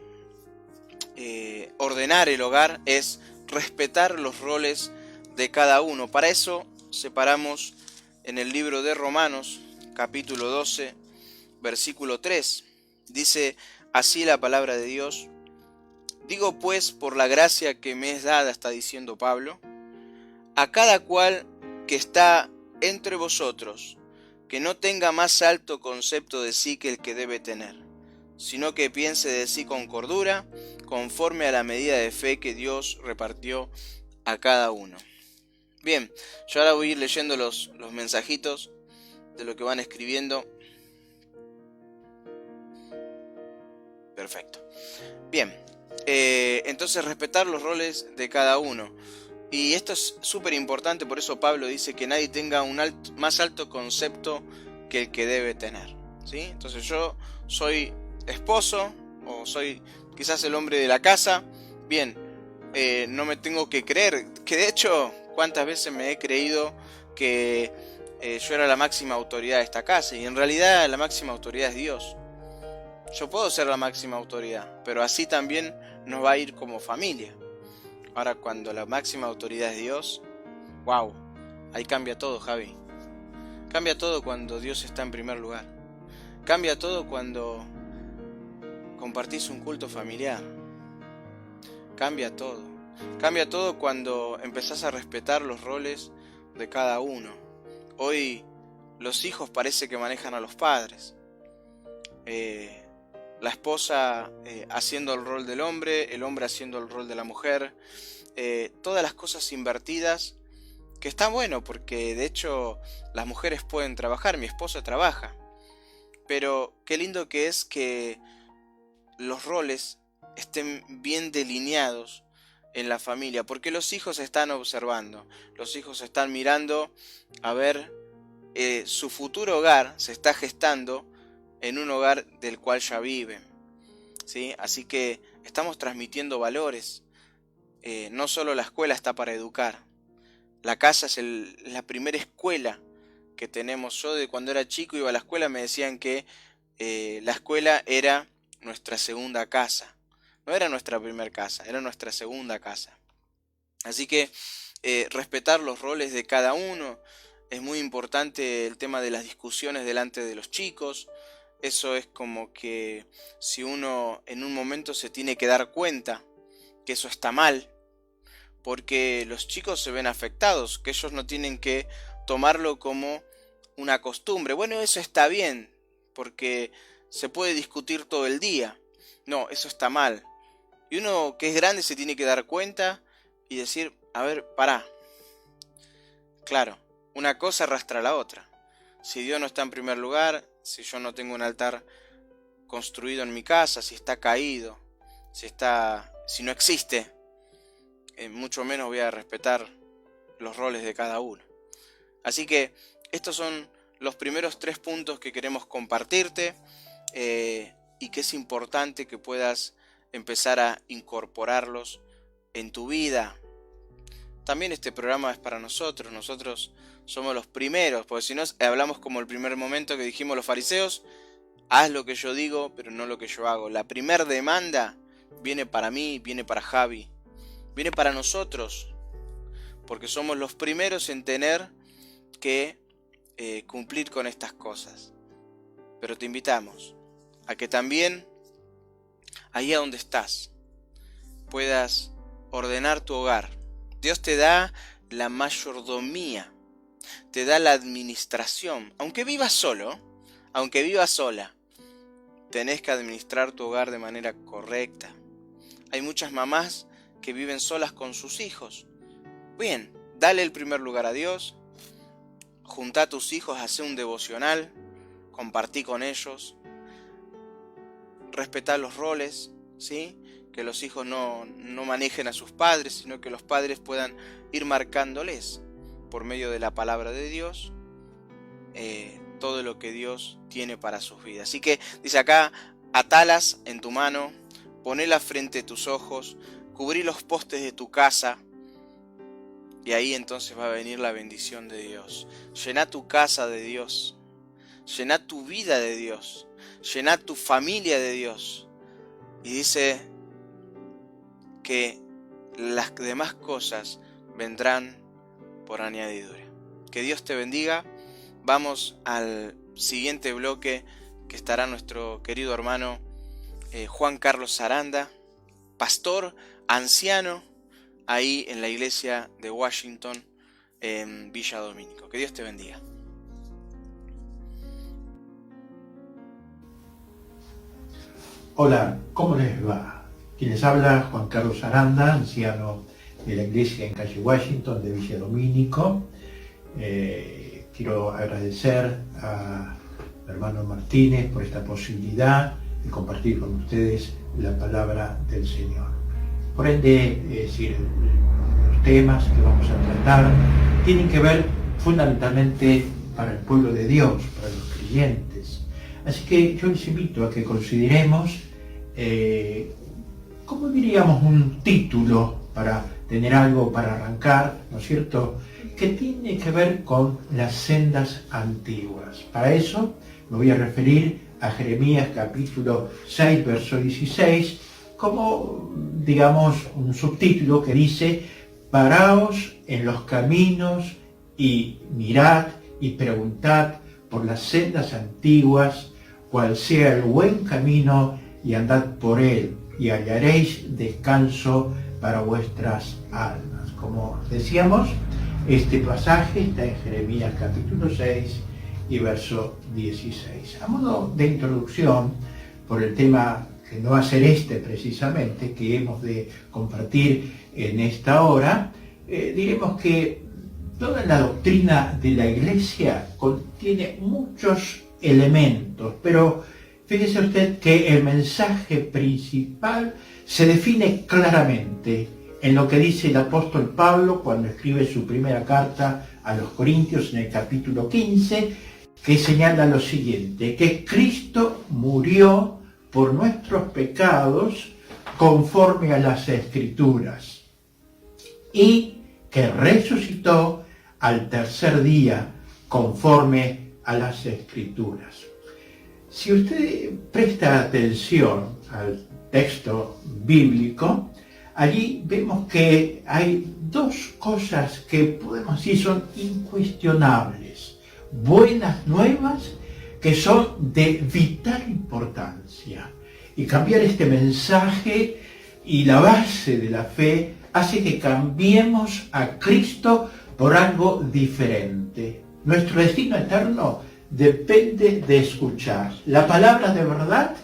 ordenar el hogar es respetar los roles de cada uno. Para eso separamos en el libro de Romanos, capítulo 12, versículo 3. Dice así la palabra de Dios: Digo pues, por la gracia que me es dada, está diciendo Pablo, a cada cual que está entre vosotros, que no tenga más alto concepto de sí que el que debe tener, sino que piense de sí con cordura, conforme a la medida de fe que Dios repartió a cada uno. Bien, yo ahora voy a ir leyendo los mensajitos de lo que van escribiendo. Perfecto. Bien, entonces respetar los roles de cada uno. Y esto es súper importante, por eso Pablo dice que nadie tenga un más alto concepto que el que debe tener, ¿sí? Entonces yo soy esposo o soy quizás el hombre de la casa. Bien, no me tengo que creer, que de hecho, ¿cuántas veces me he creído que yo era la máxima autoridad de esta casa? Y en realidad la máxima autoridad es Dios. Yo puedo ser la máxima autoridad, pero así también nos va a ir como familia. Ahora, cuando la máxima autoridad es Dios, wow, ahí cambia todo, Javi. Cambia todo cuando Dios está en primer lugar. Cambia todo cuando compartís un culto familiar. Cambia todo. Cambia todo cuando empezás a respetar los roles de cada uno. Hoy los hijos parece que manejan a los padres. La esposa haciendo el rol del hombre, el hombre haciendo el rol de la mujer. Todas las cosas invertidas, que está bueno porque de hecho las mujeres pueden trabajar, mi esposa trabaja. Pero qué lindo que es que los roles estén bien delineados en la familia, porque los hijos están observando, los hijos están mirando a ver su futuro hogar se está gestando en un hogar del cual ya viven, ¿sí? Así que estamos transmitiendo valores. No solo la escuela está para educar, la casa es la primera escuela que tenemos. Yo de cuando era chico iba a la escuela, me decían que la escuela era nuestra segunda casa. No era nuestra primera casa, era nuestra segunda casa. Así que respetar los roles de cada uno. Es muy importante el tema de las discusiones delante de los chicos. Eso es como que si uno en un momento se tiene que dar cuenta que eso está mal, porque los chicos se ven afectados, que ellos no tienen que tomarlo como una costumbre. Bueno, eso está bien, porque se puede discutir todo el día. No, eso está mal. Y uno que es grande se tiene que dar cuenta y decir, a ver, pará. Claro, una cosa arrastra a la otra. Si Dios no está en primer lugar, si yo no tengo un altar construido en mi casa, si está caído, si no existe, mucho menos voy a respetar los roles de cada uno. Así que estos son los primeros 3 puntos que queremos compartirte y que es importante que puedas empezar a incorporarlos en tu vida. También este programa es para nosotros somos los primeros, porque si no hablamos como el primer momento que dijimos los fariseos, haz lo que yo digo, pero no lo que yo hago. La primer demanda viene para mí, viene para Javi, viene para nosotros, porque somos los primeros en tener que cumplir con estas cosas. Pero te invitamos a que también, ahí a donde estás, puedas ordenar tu hogar. Dios te da la mayordomía, te da la administración. Aunque vivas solo, aunque vivas sola, tenés que administrar tu hogar de manera correcta. Hay muchas mamás que viven solas con sus hijos. Bien, dale el primer lugar a Dios, juntá a tus hijos, hacé un devocional, compartí con ellos, respetá los roles, ¿sí? Que los hijos no manejen a sus padres, sino que los padres puedan ir marcándoles por medio de la palabra de Dios todo lo que Dios tiene para sus vidas. Así que dice acá, atalas en tu mano, ponela frente a tus ojos, cubrí los postes de tu casa, y ahí entonces va a venir la bendición de Dios. Llená tu casa de Dios, llená tu vida de Dios, llená tu familia de Dios. Y dice que las demás cosas vendrán por añadidura. Que Dios te bendiga. Vamos al siguiente bloque, que estará nuestro querido hermano Juan Carlos Aranda. pastor anciano ahí en la iglesia de Washington, en Villa Domínico. Que Dios te bendiga. Hola, ¿cómo les va? Quien les habla, Juan Carlos Aranda, anciano de la iglesia en calle Washington de Villa Domínico. Quiero agradecer a hermano Martínez por esta posibilidad de compartir con ustedes la palabra del Señor. Por ende, los temas que vamos a tratar tienen que ver fundamentalmente para el pueblo de Dios, para los creyentes. Así que yo les invito a que consideremos, ¿cómo diríamos un título para tener algo para arrancar, ¿no es cierto?, que tiene que ver con las sendas antiguas. Para eso me voy a referir a Jeremías capítulo 6, verso 16, como, digamos, un subtítulo que dice: paraos en los caminos y mirad y preguntad por las sendas antiguas, cuál sea el buen camino, y andad por él, y hallaréis descanso para vuestras almas. Como decíamos, este pasaje está en Jeremías capítulo 6 y verso 16. A modo de introducción, por el tema que no va a ser precisamente, que hemos de compartir en esta hora, diremos que toda la doctrina de la Iglesia contiene muchos elementos, pero fíjese usted que el mensaje principal se define claramente en lo que dice el apóstol Pablo cuando escribe su primera carta a los Corintios en el capítulo 15, que señala lo siguiente: que Cristo murió por nuestros pecados conforme a las Escrituras, y que resucitó al tercer día conforme a las Escrituras. Si usted presta atención al texto bíblico, allí vemos que hay dos cosas que podemos decir son incuestionables, buenas nuevas que son de vital importancia. Y cambiar este mensaje y la base de la fe hace que cambiemos a Cristo por algo diferente. Nuestro destino eterno depende de escuchar la palabra de verdad,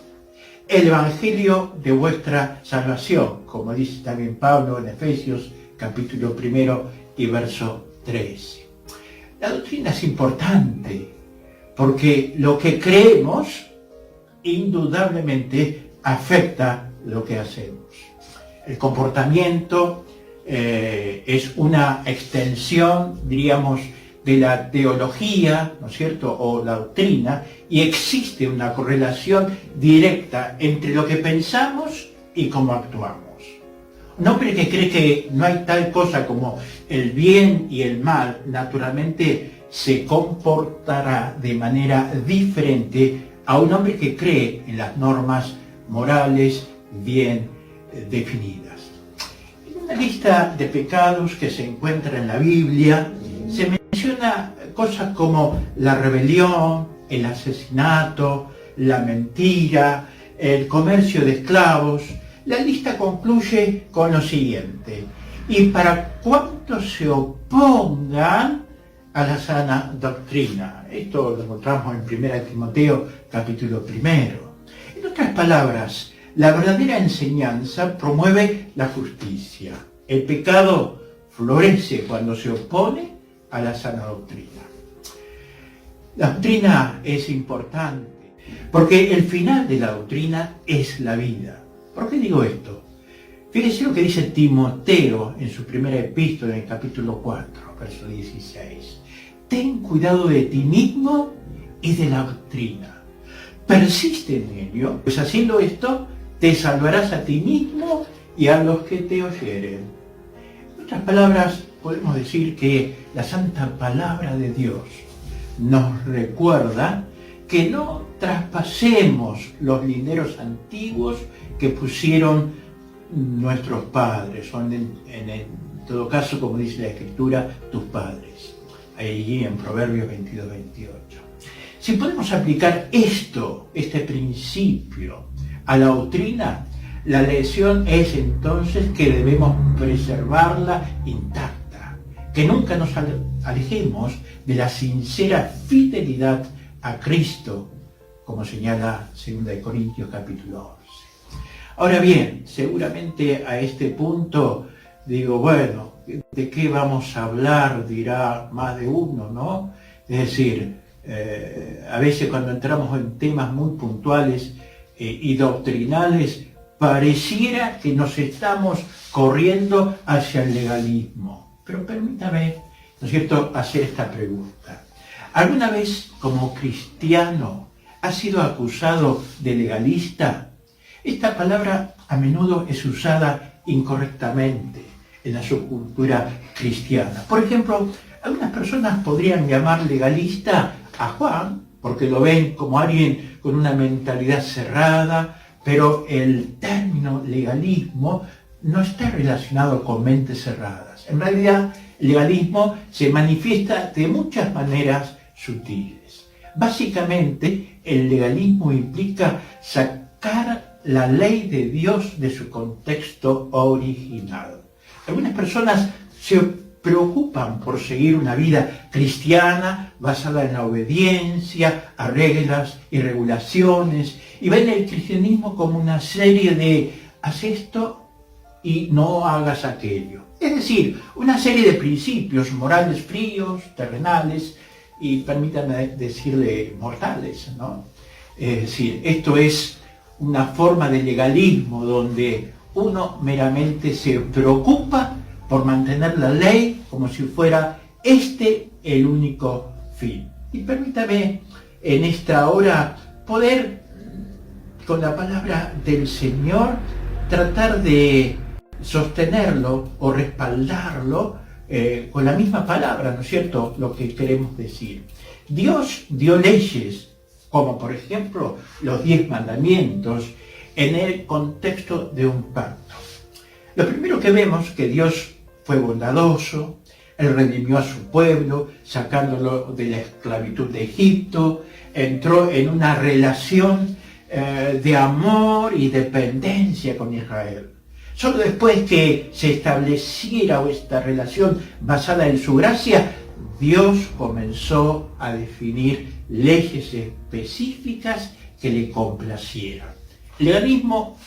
el evangelio de vuestra salvación, como dice también Pablo en Efesios capítulo 1 y verso 13. La doctrina es importante porque lo que creemos indudablemente afecta lo que hacemos. El comportamiento es una extensión, diríamos, de la teología, ¿no es cierto?, o la doctrina, y existe una correlación directa entre lo que pensamos y cómo actuamos. Un hombre que cree que no hay tal cosa como el bien y el mal, naturalmente se comportará de manera diferente a un hombre que cree en las normas morales bien definidas. En una lista de pecados que se encuentra en la Biblia, se menciona cosas como la rebelión, el asesinato, la mentira, el comercio de esclavos. La lista concluye con lo siguiente: y para cuantos se opongan a la sana doctrina. Esto lo encontramos en 1 Timoteo capítulo 1. En otras palabras, la verdadera enseñanza promueve la justicia. El pecado florece cuando se opone a la sana doctrina. La doctrina es importante porque el final de la doctrina es la vida. ¿Por qué digo esto? Fíjense lo que dice Timoteo en su primera epístola, en el capítulo 4, verso 16. Ten cuidado de ti mismo y de la doctrina. Persiste en ello, pues haciendo esto te salvarás a ti mismo y a los que te oyeren. En otras palabras, podemos decir que la santa palabra de Dios nos recuerda que no traspasemos los linderos antiguos que pusieron nuestros padres, o en todo caso, como dice la Escritura, tus padres, allí en Proverbios 22-28. Si podemos aplicar este principio a la doctrina, La lección es entonces que debemos preservarla intacta, que nunca nos alejemos de la sincera fidelidad a Cristo, como señala 2 Corintios capítulo 11. Ahora bien, seguramente a este punto digo, bueno, ¿de qué vamos a hablar? Dirá más de uno, ¿no? Es decir, a veces cuando entramos en temas muy puntuales y doctrinales, pareciera que nos estamos corriendo hacia el legalismo. Pero permítame, ¿no es cierto?, hacer esta pregunta. ¿Alguna vez como cristiano has sido acusado de legalista? Esta palabra a menudo es usada incorrectamente en la subcultura cristiana. Por ejemplo, algunas personas podrían llamar legalista a Juan, porque lo ven como alguien con una mentalidad cerrada, pero el término legalismo no está relacionado con mentes cerradas. En realidad, el legalismo se manifiesta de muchas maneras sutiles. Básicamente, el legalismo implica sacar la ley de Dios de su contexto original. Algunas personas se preocupan por seguir una vida cristiana basada en la obediencia a reglas y regulaciones y ven el cristianismo como una serie de haz esto y no hagas aquello. Es decir, una serie de principios morales fríos, terrenales y, permítanme decirle, mortales, ¿no? Es decir, esto es una forma de legalismo donde uno meramente se preocupa por mantener la ley como si fuera el único fin. Y permítame en esta hora poder, con la palabra del Señor, tratar de sostenerlo o respaldarlo con la misma palabra, ¿no es cierto?, lo que queremos decir. Dios dio leyes, como por ejemplo los 10 mandamientos, en el contexto de un pacto. Lo primero que vemos es que Dios fue bondadoso, Él redimió a su pueblo, sacándolo de la esclavitud de Egipto, entró en una relación de amor y dependencia con Israel. Solo después que se estableciera esta relación basada en su gracia, Dios comenzó a definir leyes específicas que le complacieran. El legalismo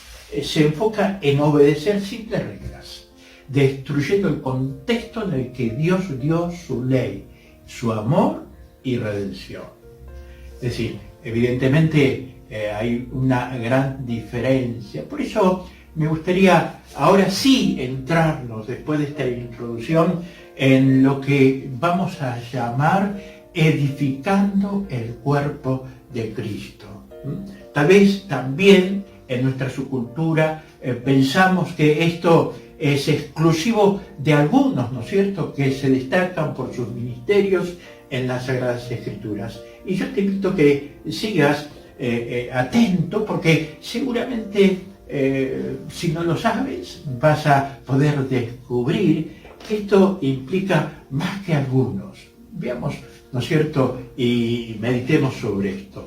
se enfoca en obedecer simples reglas, destruyendo el contexto en el que Dios dio su ley, su amor y redención. Es decir, evidentemente hay una gran diferencia. Por eso me gustaría ahora sí entrarnos, después de esta introducción, en lo que vamos a llamar edificando el cuerpo de Cristo. Tal vez también en nuestra subcultura pensamos que esto es exclusivo de algunos, ¿no es cierto?, que se destacan por sus ministerios en las Sagradas Escrituras. Y yo te invito a que sigas atento, porque seguramente si no lo sabes vas a poder descubrir que esto implica más que algunos. Veamos, ¿no es cierto?, y meditemos sobre esto.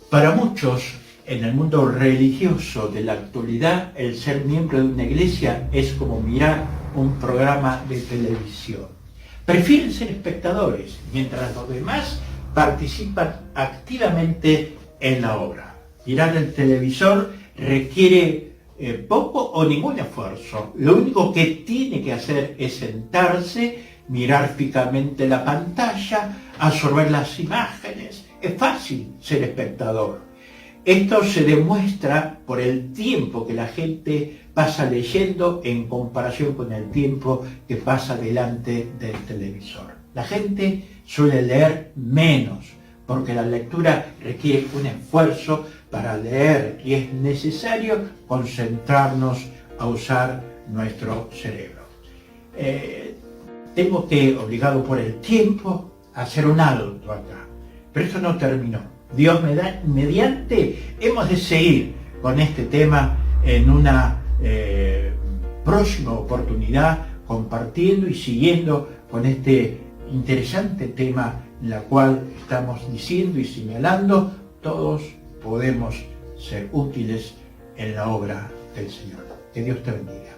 Para muchos, en el mundo religioso de la actualidad, el ser miembro de una iglesia es como mirar un programa de televisión. Prefieren ser espectadores, mientras los demás participan activamente en la obra. Mirar el televisor requiere poco o ningún esfuerzo. Lo único que tiene que hacer es sentarse, mirar fijamente la pantalla, absorber las imágenes. Es fácil ser espectador. Esto se demuestra por el tiempo que la gente pasa leyendo en comparación con el tiempo que pasa delante del televisor. La gente suele leer menos porque la lectura requiere un esfuerzo para leer y es necesario concentrarnos a usar nuestro cerebro. Tengo que, obligado por el tiempo, hacer un alto acá. Pero esto no terminó. Dios mediante, hemos de seguir con este tema en una próxima oportunidad, compartiendo y siguiendo con este interesante tema en la cual estamos diciendo y señalando, todos podemos ser útiles en la obra del Señor. Que Dios te bendiga.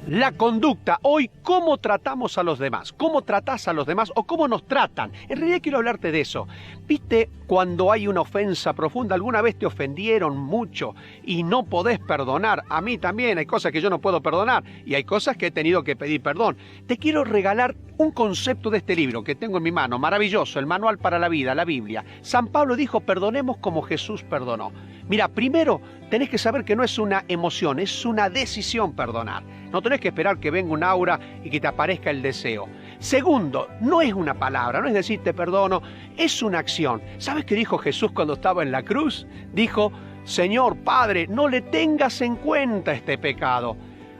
La conducta, hoy, ¿cómo tratamos a los demás? ¿Cómo tratás a los demás o cómo nos tratan? En realidad quiero hablarte de eso. ¿Viste cuando hay una ofensa profunda? ¿Alguna vez te ofendieron mucho y no podés perdonar? A mí también hay cosas que yo no puedo perdonar y hay cosas que he tenido que pedir perdón. Te quiero regalar un concepto de este libro que tengo en mi mano, maravilloso, el Manual para la Vida, la Biblia. San Pablo dijo, perdonemos como Jesús perdonó. Mira, primero tenés que saber que no es una emoción, es una decisión perdonar. No tenés que esperar que venga un aura y que te aparezca el deseo. Segundo, no es una palabra, no es decir te perdono, es una acción. ¿Sabes qué dijo Jesús cuando estaba en la cruz? Dijo, Señor, Padre, no le tengas en cuenta este pecado.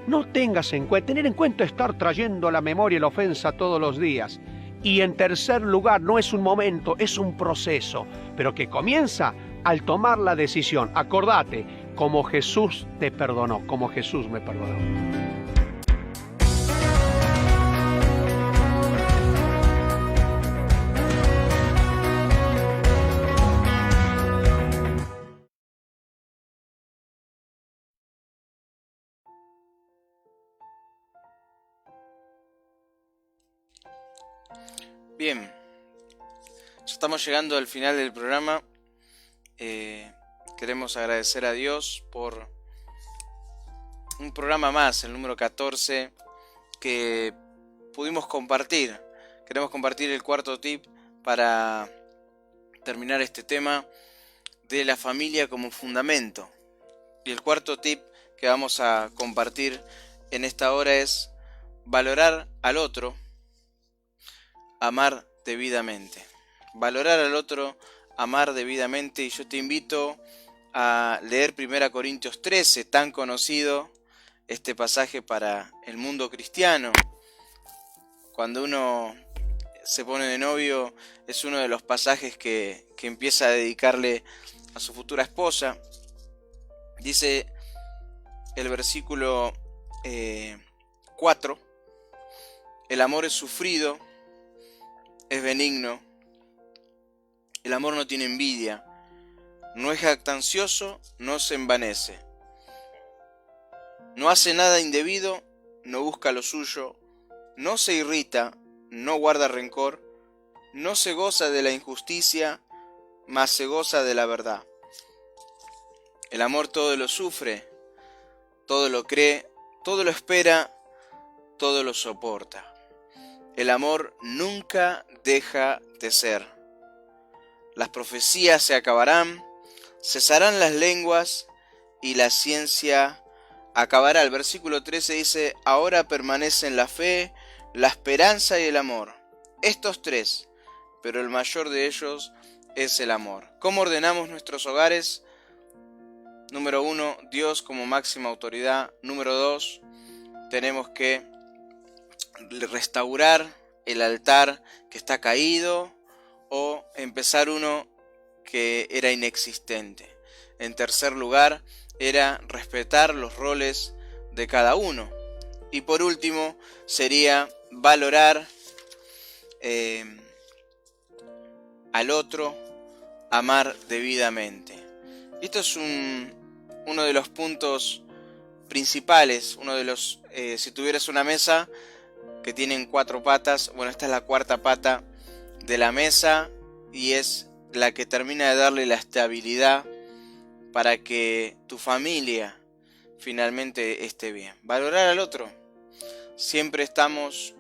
No tengas en cuenta, tener en cuenta estar trayendo a la memoria la ofensa todos los días. Y en tercer lugar, no es un momento, es un proceso, pero que comienza al tomar la decisión. Acordate, como Jesús te perdonó, como Jesús me perdonó. Bien, ya estamos llegando al final del programa. Queremos agradecer a Dios por un programa más, el número 14, que pudimos compartir. Queremos compartir el cuarto tip para terminar este tema de la familia como fundamento. Y el cuarto tip que vamos a compartir en esta hora es valorar al otro, amar debidamente. Valorar al otro, amar debidamente. Y yo te invito a leer 1 Corintios 13, tan conocido este pasaje para el mundo cristiano. Cuando uno se pone de novio, es uno de los pasajes que empieza a dedicarle a su futura esposa. Dice el versículo 4: el amor es sufrido, es benigno, el amor no tiene envidia, no es jactancioso, no se envanece, no hace nada indebido, no busca lo suyo, no se irrita, no guarda rencor, no se goza de la injusticia, mas se goza de la verdad. El amor todo lo sufre, todo lo cree, todo lo espera, todo lo soporta. El amor nunca deja de ser. Las profecías se acabarán, cesarán las lenguas y la ciencia acabará. El versículo 13 dice: ahora permanecen la fe, la esperanza y el amor. Estos tres, pero el mayor de ellos es el amor. ¿Cómo ordenamos nuestros hogares? Número 1, Dios como máxima autoridad. Número 2, tenemos que restaurar el altar que está caído o empezar uno que era inexistente. En tercer lugar, era respetar los roles de cada uno. Y por último, sería valorar al otro, amar debidamente. Esto es uno de los puntos principales, uno de los, si tuvieras una mesa que tienen 4 patas, bueno, esta es la cuarta pata de la mesa y es la que termina de darle la estabilidad para que tu familia finalmente esté bien. Valorar al otro. Siempre estamos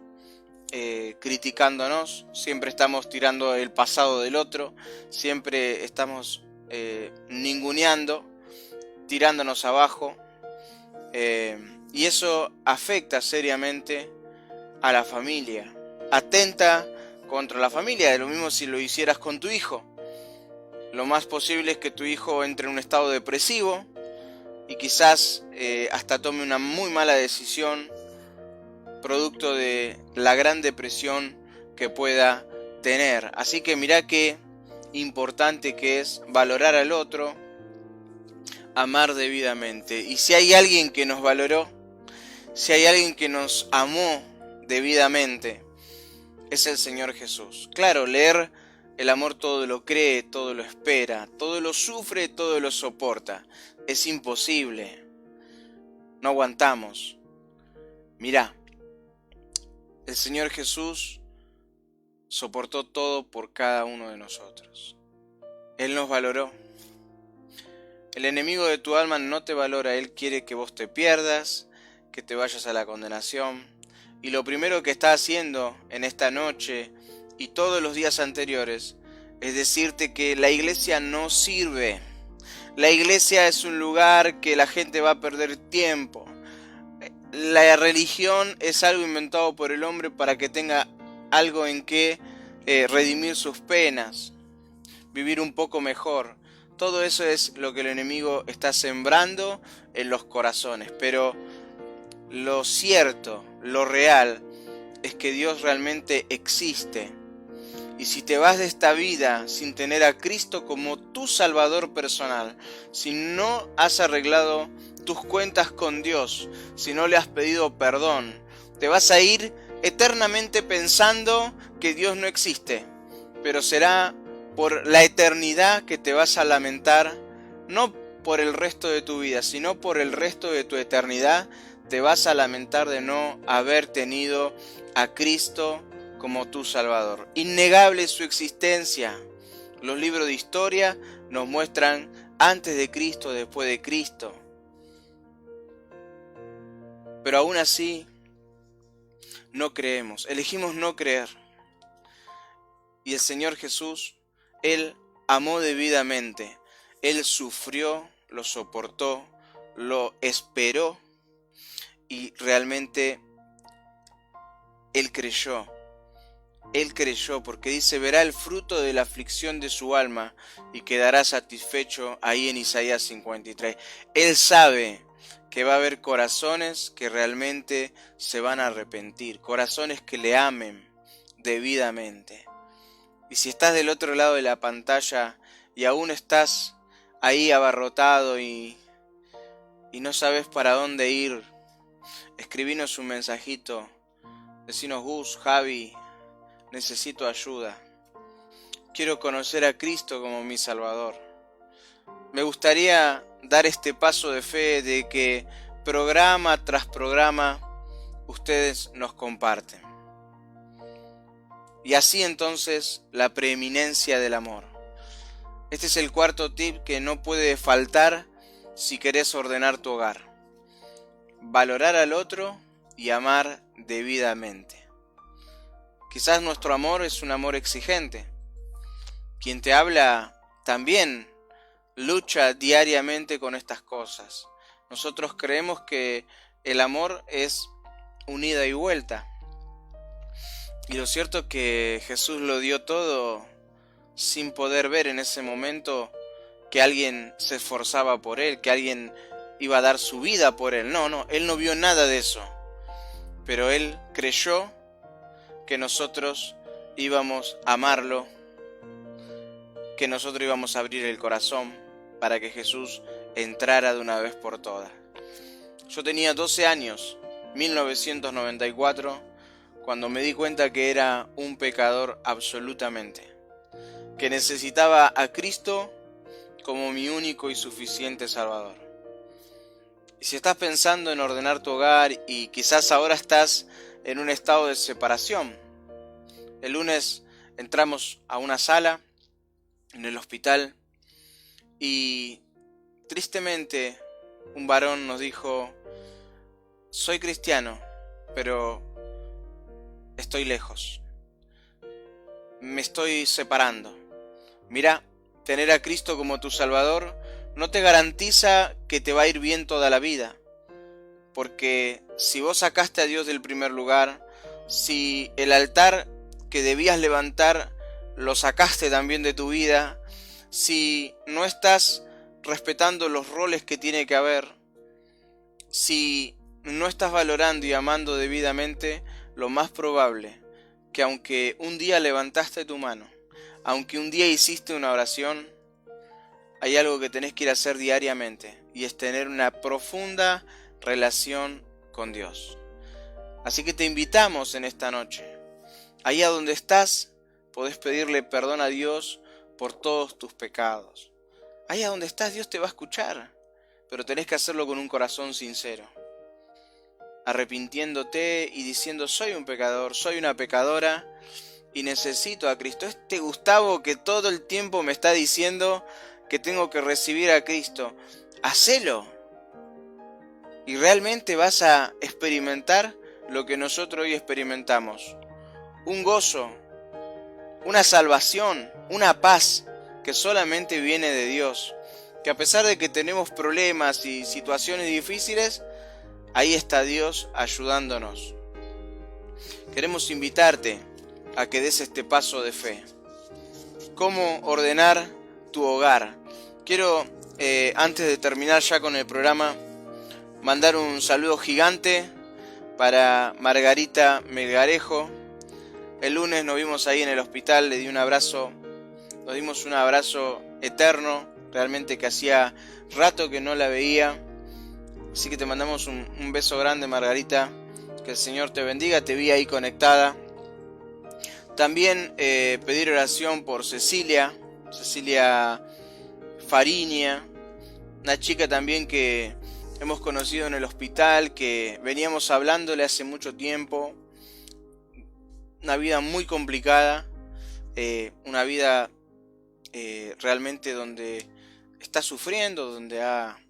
criticándonos, siempre estamos tirando el pasado del otro, siempre estamos ninguneando, tirándonos abajo, y eso afecta seriamente a la familia, atenta contra la familia. Es lo mismo si lo hicieras con tu hijo. Lo más posible es que tu hijo entre en un estado depresivo y quizás hasta tome una muy mala decisión producto de la gran depresión que pueda tener. Así que mirá qué importante que es valorar al otro, amar debidamente. Y si hay alguien que nos valoró, si hay alguien que nos amó debidamente, es el Señor Jesús. Claro, leer el amor todo lo cree, todo lo espera, todo lo sufre, todo lo soporta. Es imposible. No aguantamos. Mirá, el Señor Jesús soportó todo por cada uno de nosotros. Él nos valoró. El enemigo de tu alma no te valora. Él quiere que vos te pierdas, que te vayas a la condenación. Y lo primero que está haciendo en esta noche y todos los días anteriores es decirte que la iglesia no sirve. La iglesia es un lugar que la gente va a perder tiempo. La religión es algo inventado por el hombre para que tenga algo en que redimir sus penas, vivir un poco mejor. Todo eso es lo que el enemigo está sembrando en los corazones. Pero lo cierto, lo real, es que Dios realmente existe. Y si te vas de esta vida sin tener a Cristo como tu Salvador personal, si no has arreglado tus cuentas con Dios, si no le has pedido perdón, te vas a ir eternamente pensando que Dios no existe. Pero será por la eternidad que te vas a lamentar, no por el resto de tu vida, sino por el resto de tu eternidad. Te vas a lamentar de no haber tenido a Cristo como tu Salvador. Innegable es su existencia. Los libros de historia nos muestran antes de Cristo, después de Cristo. Pero aún así, no creemos, elegimos no creer. Y el Señor Jesús, Él amó debidamente. Él sufrió, lo soportó, lo esperó y realmente Él creyó. Él creyó porque dice, verá el fruto de la aflicción de su alma y quedará satisfecho, ahí en Isaías 53. Él sabe que va a haber corazones que realmente se van a arrepentir, corazones que le amen debidamente. Y si estás del otro lado de la pantalla y aún estás ahí abarrotado y no sabes para dónde ir, escribinos un mensajito, decinos: Gus, Javi, necesito ayuda. Quiero conocer a Cristo como mi Salvador. Me gustaría dar este paso de fe de que programa tras programa ustedes nos comparten. Y así entonces la preeminencia del amor. Este es el cuarto tip que no puede faltar si querés ordenar tu hogar. Valorar al otro y amar debidamente. Quizás nuestro amor es un amor exigente. Quien te habla también lucha diariamente con estas cosas. Nosotros creemos que el amor es un ida y vuelta. Y lo cierto es que Jesús lo dio todo sin poder ver en ese momento que alguien se esforzaba por Él, que alguien iba a dar su vida por Él. No, Él no vio nada de eso. Pero Él creyó que nosotros íbamos a amarlo, que nosotros íbamos a abrir el corazón para que Jesús entrara de una vez por todas. Yo tenía 12 años, 1994, cuando me di cuenta que era un pecador absolutamente, que necesitaba a Cristo como mi único y suficiente Salvador. Y si estás pensando en ordenar tu hogar y quizás ahora estás en un estado de separación. El lunes entramos a una sala en el hospital y tristemente un varón nos dijo: soy cristiano, pero estoy lejos. Me estoy separando. Mira, tener a Cristo como tu Salvador no te garantiza que te va a ir bien toda la vida. Porque si vos sacaste a Dios del primer lugar, si el altar que debías levantar lo sacaste también de tu vida, si no estás respetando los roles que tiene que haber, si no estás valorando y amando debidamente, lo más probable que aunque un día levantaste tu mano, aunque un día hiciste una oración, hay algo que tenés que ir a hacer diariamente, y es tener una profunda relación con Dios. Así que te invitamos en esta noche. Allá donde estás, podés pedirle perdón a Dios por todos tus pecados. Allá donde estás, Dios te va a escuchar, pero tenés que hacerlo con un corazón sincero, arrepintiéndote y diciendo: soy un pecador, soy una pecadora y necesito a Cristo. Este Gustavo que todo el tiempo me está diciendo que tengo que recibir a Cristo, hacelo. Y realmente vas a experimentar lo que nosotros hoy experimentamos. Un gozo, una salvación, una paz que solamente viene de Dios. Que a pesar de que tenemos problemas y situaciones difíciles, ahí está Dios ayudándonos. Queremos invitarte a que des este paso de fe. ¿Cómo ordenar tu hogar? Quiero, antes de terminar ya con el programa, mandar un saludo gigante para Margarita Melgarejo. El lunes nos vimos ahí en el hospital, le di un abrazo, nos dimos un abrazo eterno, realmente que hacía rato que no la veía. Así que te mandamos un beso grande, Margarita, que el Señor te bendiga, te vi ahí conectada. También pedir oración por Cecilia Fariña, una chica también que hemos conocido en el hospital, que veníamos hablándole hace mucho tiempo. Una vida muy complicada, una vida realmente donde está sufriendo, donde ha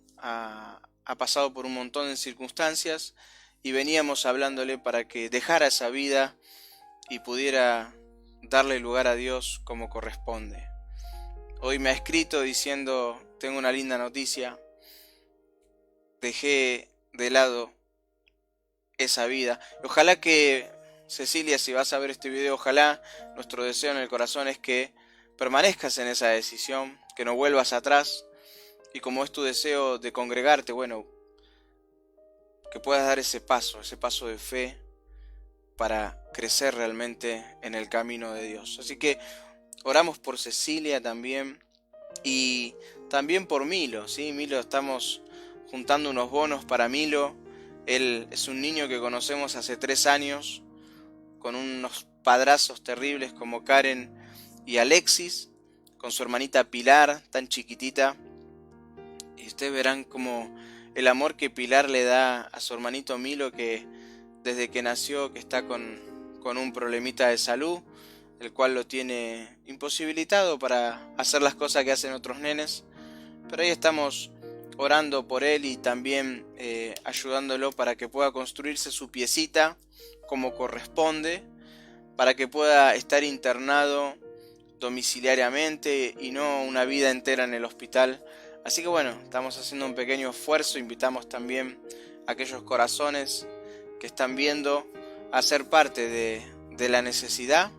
pasado por un montón de circunstancias, y veníamos hablándole para que dejara esa vida y pudiera darle lugar a Dios como corresponde. Hoy me ha escrito diciendo: tengo una linda noticia, dejé de lado esa vida. Ojalá que, Cecilia, si vas a ver este video, ojalá, nuestro deseo en el corazón es que permanezcas en esa decisión, que no vuelvas atrás, y como es tu deseo de congregarte, bueno, que puedas dar ese paso de fe para crecer realmente en el camino de Dios. Así que oramos por Cecilia también, y también por Milo, ¿sí? Milo, estamos juntando unos bonos para Milo. Él es un niño que conocemos hace 3 años, con unos padrazos terribles como Karen y Alexis, con su hermanita Pilar, tan chiquitita. Y ustedes verán como el amor que Pilar le da a su hermanito Milo, que desde que nació que está con un problemita de salud, el cual lo tiene imposibilitado para hacer las cosas que hacen otros nenes. Pero ahí estamos orando por él y también ayudándolo para que pueda construirse su piecita como corresponde, para que pueda estar internado domiciliariamente y no una vida entera en el hospital. Así que bueno, estamos haciendo un pequeño esfuerzo. Invitamos también a aquellos corazones que están viendo a ser parte de la necesidad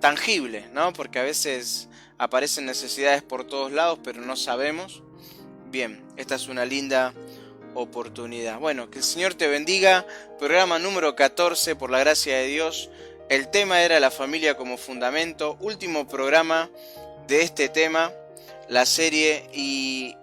tangible, ¿no? Porque a veces aparecen necesidades por todos lados, pero no sabemos. Bien, esta es una linda oportunidad. Bueno, que el Señor te bendiga. Programa número 14, por la gracia de Dios. El tema era la familia como fundamento. Último programa de este tema, la serie, y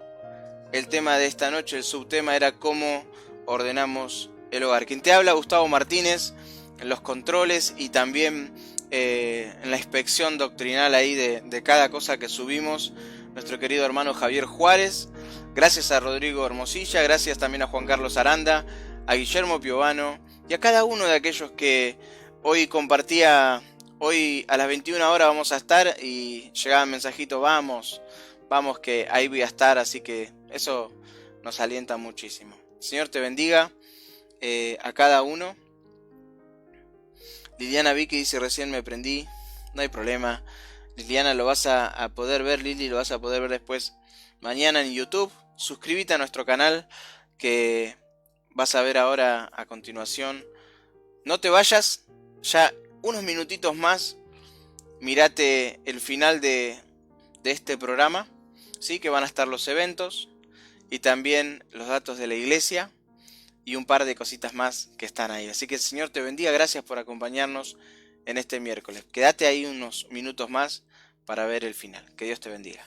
el tema de esta noche, el subtema era cómo ordenamos el hogar. Quien te habla, Gustavo Martínez, en los controles y también en la inspección doctrinal ahí de cada cosa que subimos, nuestro querido hermano Javier Juárez. Gracias a Rodrigo Hermosilla, gracias también a Juan Carlos Aranda, a Guillermo Piovano y a cada uno de aquellos que hoy compartía. Hoy a las 21 horas vamos a estar y llegaba mensajito: vamos que ahí voy a estar. Así que eso nos alienta muchísimo. Señor te bendiga a cada uno. Liliana Vicky dice: recién me prendí. No hay problema, Liliana, lo vas a poder ver, Lili, lo vas a poder ver después mañana en YouTube. Suscríbete a nuestro canal, que vas a ver ahora a continuación. No te vayas, ya unos minutitos más, mirate el final de este programa, ¿sí? Que van a estar los eventos y también los datos de la iglesia y un par de cositas más que están ahí. Así que el Señor te bendiga, gracias por acompañarnos en este miércoles. Quédate ahí unos minutos más para ver el final. Que Dios te bendiga.